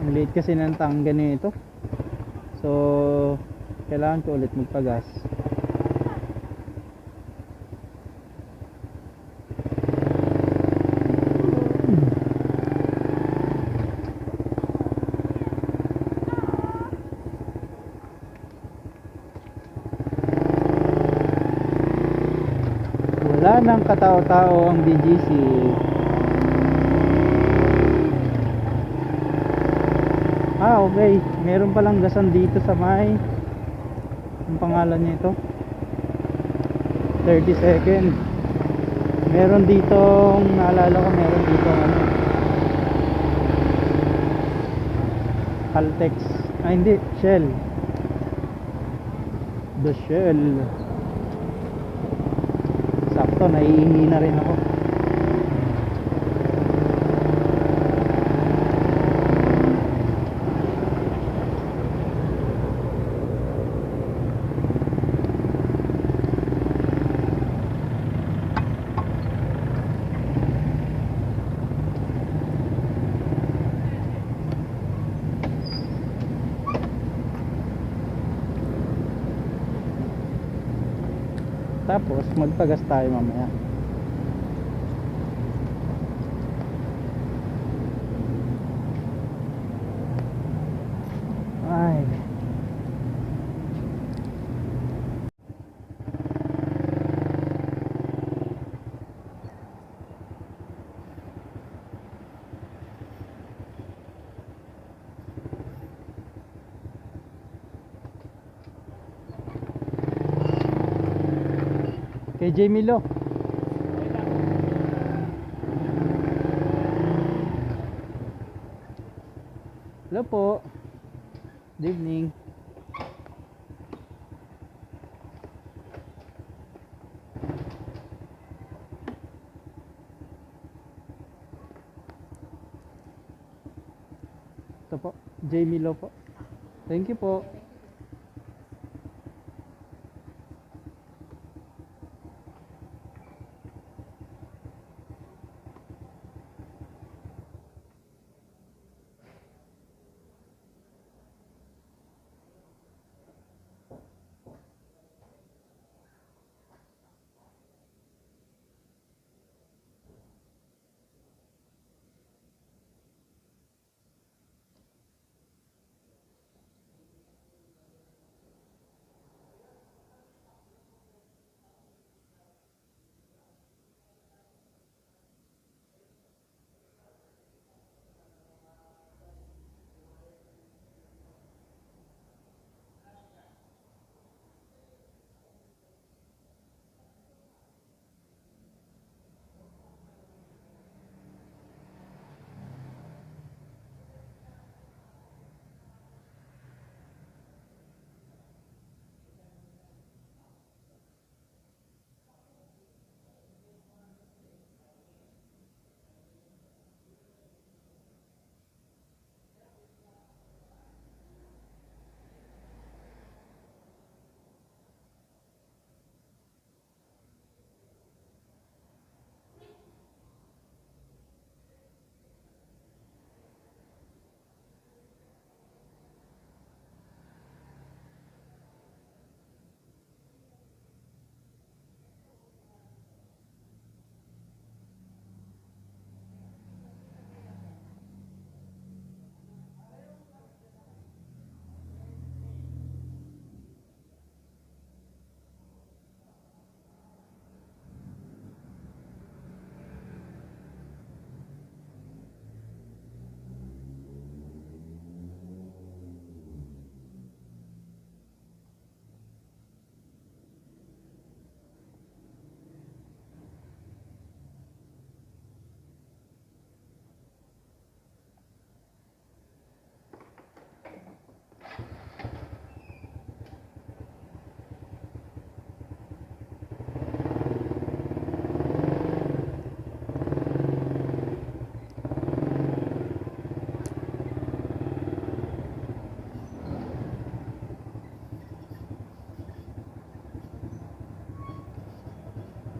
Ang liit kasi ng tangga nito. So kailangan ko ulit magpagas. Wala nang katao-tao ang BGC. Okay. Meron palang gasan dito sa may, ang pangalan niya ito, 30 second. Meron dito, naalala ko, meron dito ano, Caltex. Hindi, Shell. The Shell. Sakto, naihingi na rin ako. Tapos magpagas tayo mamaya. Ay. Kay Jamie Lo. Hello po. Good evening. Ito po, Jamie Lo po. Thank you po.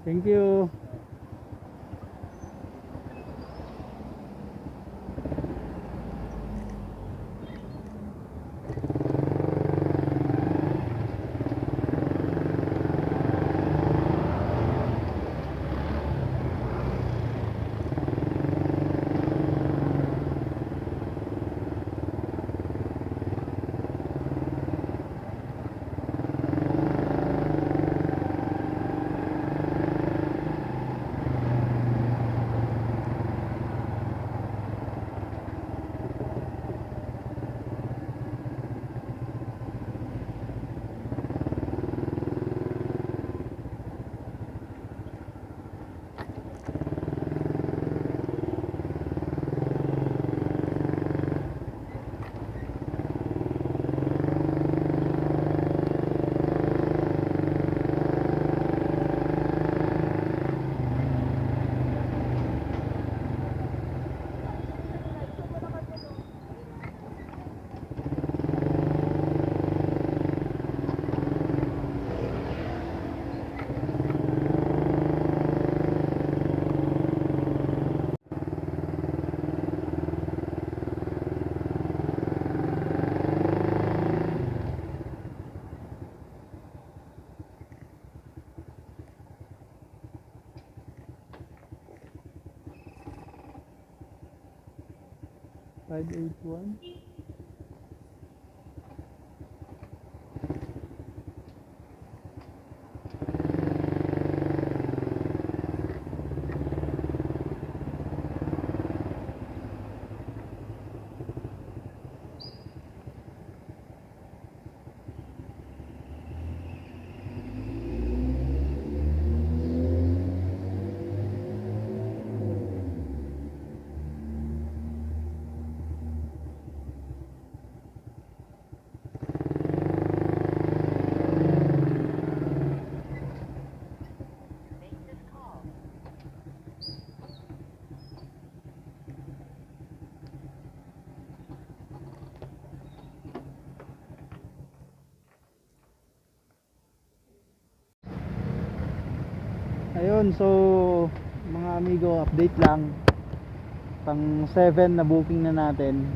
Thank you. 581. Ayun, so mga amigo, update lang. Pang 7 na booking na natin.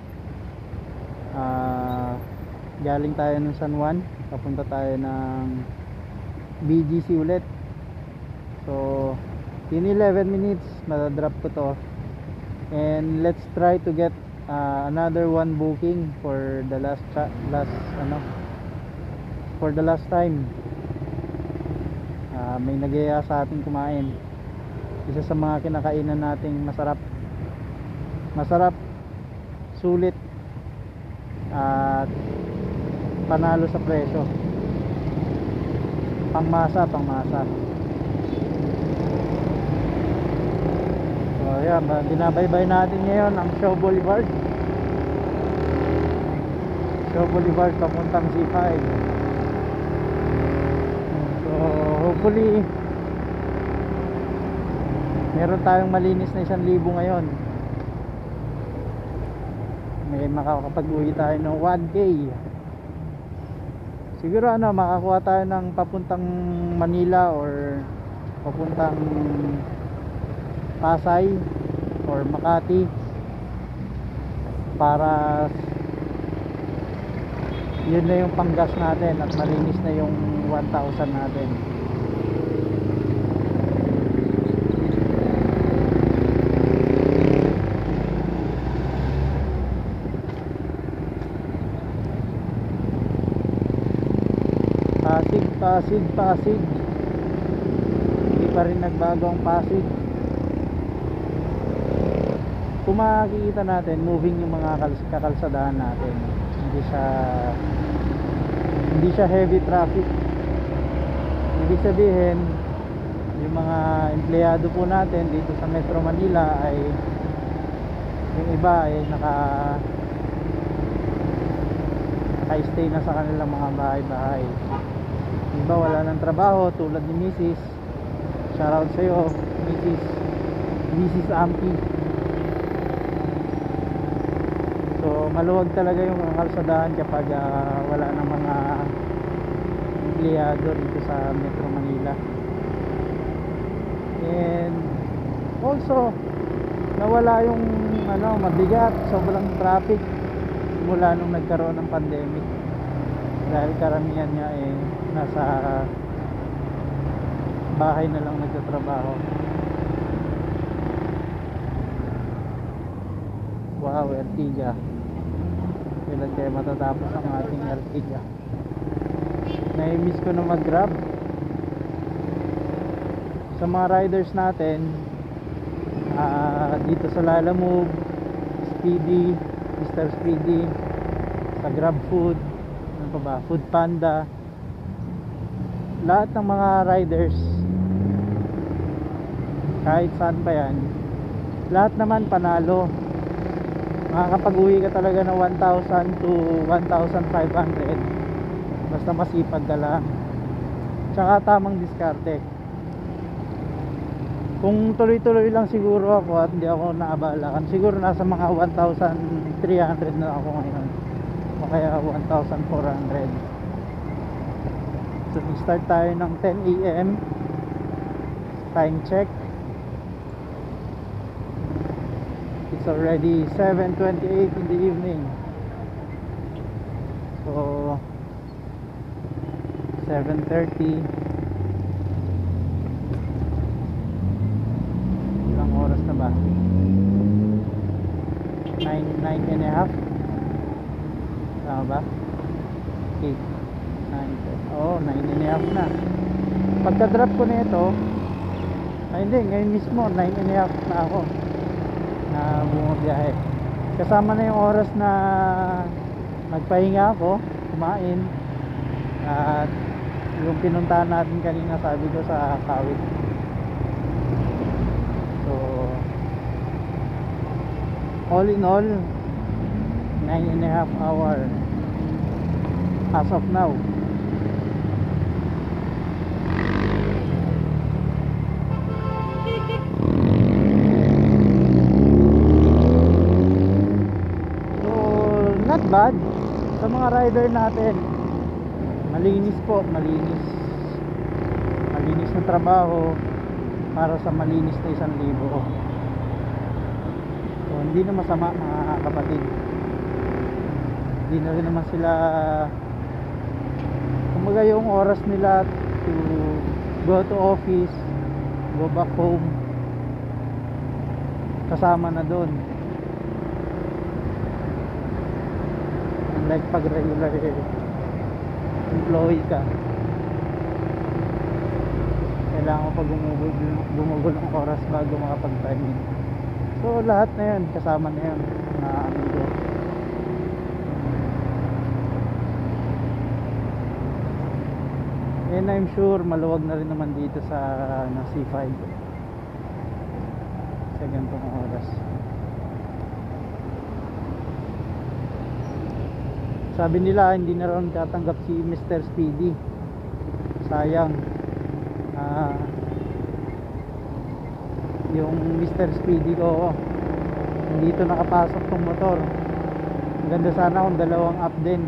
Galing tayo ng San Juan, papunta tayo ng BGC ulit. So in 11 minutes madadrop ko to. And let's try to get another one booking for the last for the last time. May nagaya sa ating kumain. Isa sa mga kinakainan nating masarap, sulit, at panalo sa presyo. Pangmasa. So ayan, binabaybay natin ngayon ang Shaw Boulevard papuntang C5. So hopefully meron tayong malinis na 1,000 ngayon. May makakapag-uwi tayo ng 1K. Siguro makakuha tayo ng papuntang Manila or papuntang Pasay or Makati para yun na yung panggas natin at malinis na yung 1,000 natin. Pasig. Hindi pa rin nagbago ang Pasig. Kung makikita natin, moving yung mga kakalsadahan natin. Hindi siya heavy traffic. Ibig sabihin, yung mga empleyado po natin dito sa Metro Manila ay yung iba ay naka-stay na sa kanilang mga bahay-bahay. Iba wala ng trabaho tulad ni Mrs. Shoutout sa iyo, Mrs. Ampi. So maluwag talaga yung kalsadahan kapag wala ng mga empleyado dito sa Metro Manila. And also nawala yung mabigat, sobrang traffic mula nung nagkaroon ng pandemic. Dahil karamihan niya nasa bahay na lang nagtatrabaho. Wow, Ertiga. Kailan kaya matatapos ang ating Ertiga? Nai-miss ko na mag-grab. Sa mga riders natin dito sa Lalamove, Speedy, Mr. Speedy, sa Grab Food, Food Panda, lahat ng mga riders kahit saan pa yan, lahat naman panalo. Makakapag-uwi ka talaga ng 1,000 to 1,500 basta masipag ka lang, tsaka tamang diskarte. Kung tuloy-tuloy lang siguro ako at hindi ako naabalakan, siguro nasa mga 1,300 na ako ngayon o kaya 1,400. So start tayo ng 10 AM. Time check, it's already 7:28 in the evening. So 7:30, ilang oras na ba? 9 and a half. Tama ba? 8, 9, 10. Oo, 9 and a half na. Pagka drop ko na ito, ay hindi, ngayon mismo 9 and a half na ako na bumabiyahe. Kasama na yung oras na nagpahinga ako, kumain, at yung pinuntahan natin kanina, sabi ko sa Kawit. So all in all, 9 and a half hour as of now. So not bad sa mga rider natin. Malinis po, malinis na trabaho para sa malinis na 1,000. So hindi na masama mga kapatid. Hindi na rin naman sila, kumbaga yung oras nila to go to office, go back home, kasama na doon. Unlike pag regular employee ka, kailangan mo pag gumugol ng oras bago makapag-timing. So lahat na yun, kasama na yun na amigo. And I'm sure maluwag na rin naman dito sa C5 sa ganitong oras. Sabi nila hindi na rin tatanggap si Mr. Speedy. Sayang. Yung Mr. Speedy ko, hindi ito nakapasok tong motor. Ang ganda sana kung dalawang up din.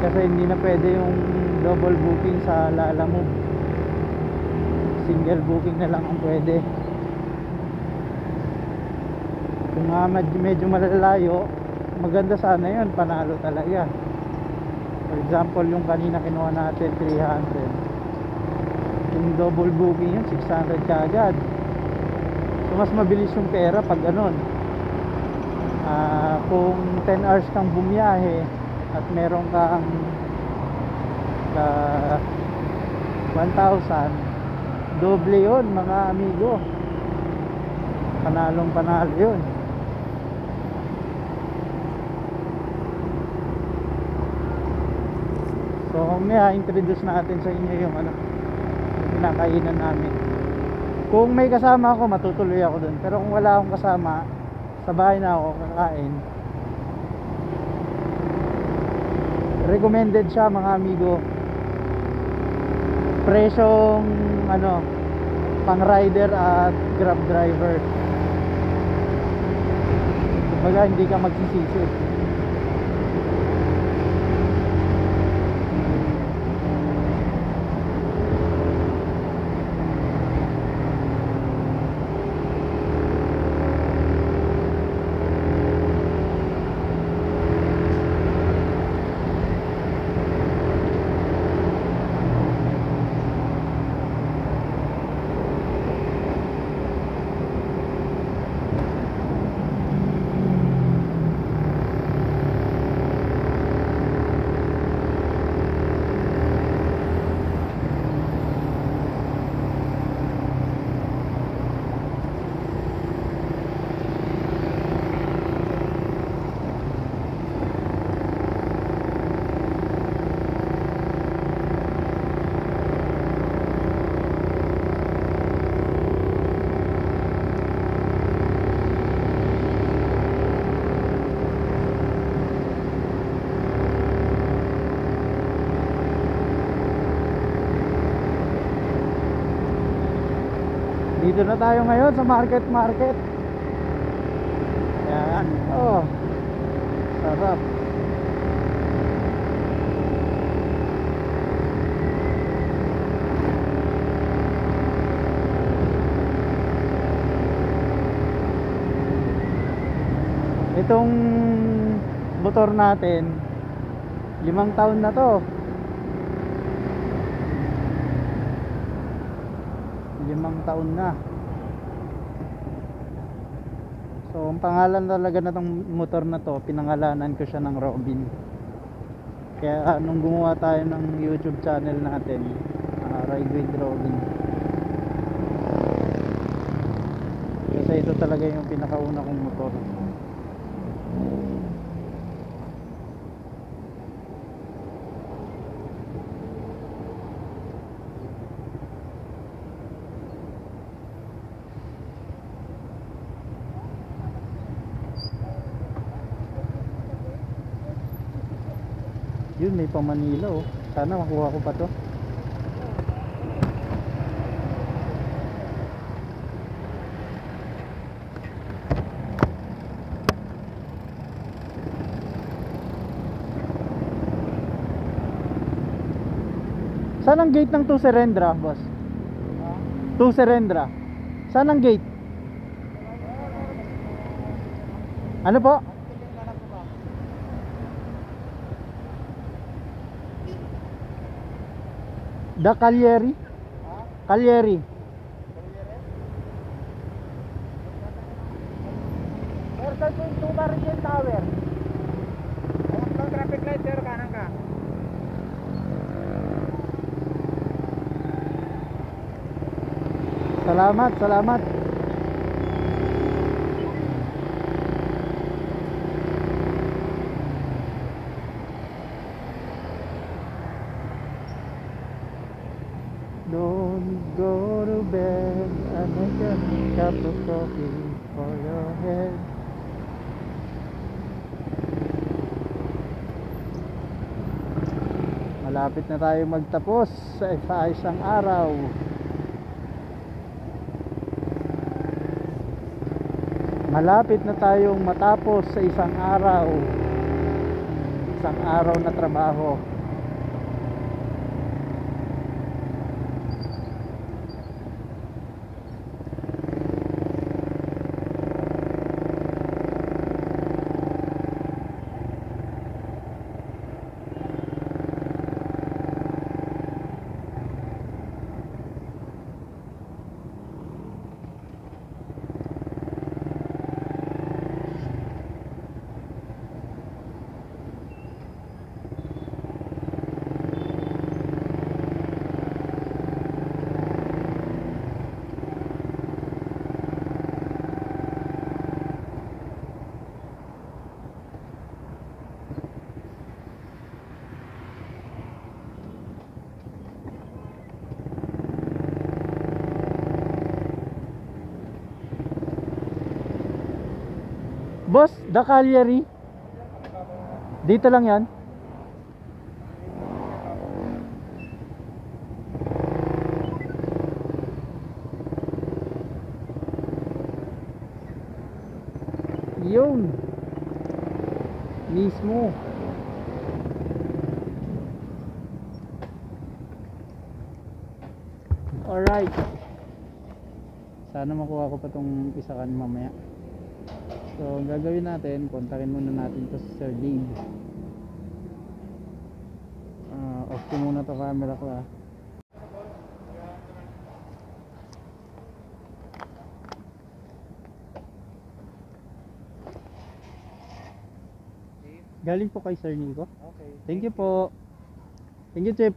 Kasi hindi na pwede yung double booking sa Lalamove. Single booking na lang ang pwede. Kung medyo malalayo, maganda sana yun, panalo talaga. For example, yung kanina kinuha natin 300, yung double booking yun 600 kaagad. So mas mabilis yung pera pag ganun. Kung 10 hours kang bumiyahe at meron kang 1,000, doble yun mga amigo. Panalong panalo yun. So may introduce natin sa inyo yung yung pinakainan namin. Kung may kasama ako, matutuloy ako dun. Pero kung wala akong kasama, sa bahay na ako kakain. Recommended siya mga amigo. Presyong pang rider at grab driver. Kumbaga hindi ka magsisisi. Dito na tayo ngayon sa market. Yan. Oh. Sarap. Itong motor natin, 5 taon na to. 5 taon na. So ang pangalan talaga na tong motor na to, pinangalanan ko siya ng Robin. Kaya nung gumawa tayo ng YouTube channel natin, Ride with Robin, kasi ito talaga yung pinakauna kong motor. Yun, may pa Manila oh. Sana makuha ko pa to. Saan ang gate ng Tuserendra, boss? Tuserendra. Saan ang gate? Ano po? Da Cagliari? Cagliari. Sir, saan po yung Tubarriel Tower? Ang traffic light, sir, kanan ka. Salamat, salamat. Don't go to bed, I make a cup of coffee for your head. Malapit na tayo magtapos sa isang araw. Malapit na tayong matapos sa isang araw. Isang araw na trabaho. Boss, Da Cagliari. Dito lang yan. Yun. Mismo. Alright. Sana makuha ko pa tong isa kan mamaya. So, ang gagawin natin, kontakin muna natin to si Sir Dave. Off ko muna to camera ko ah. Galing po kay Sir Nico. Okay. Thank you po. Thank you, Chip.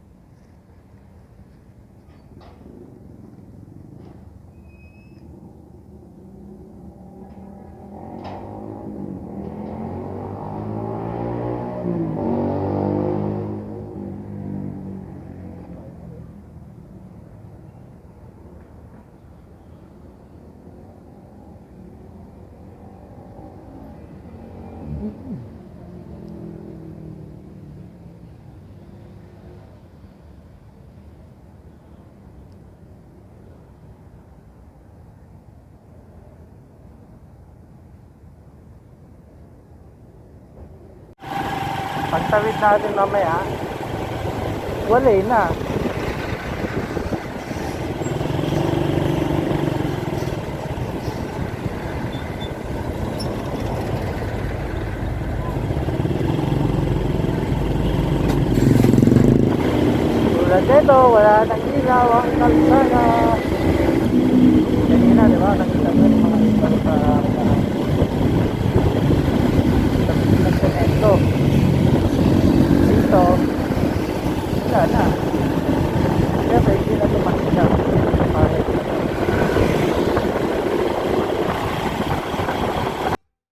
Pagtawid natin mamaya, wala na. Tulad nito, wala nang ilaw ang kalsada. Kanina, di ba? Nakita mo yung mga ilaw sa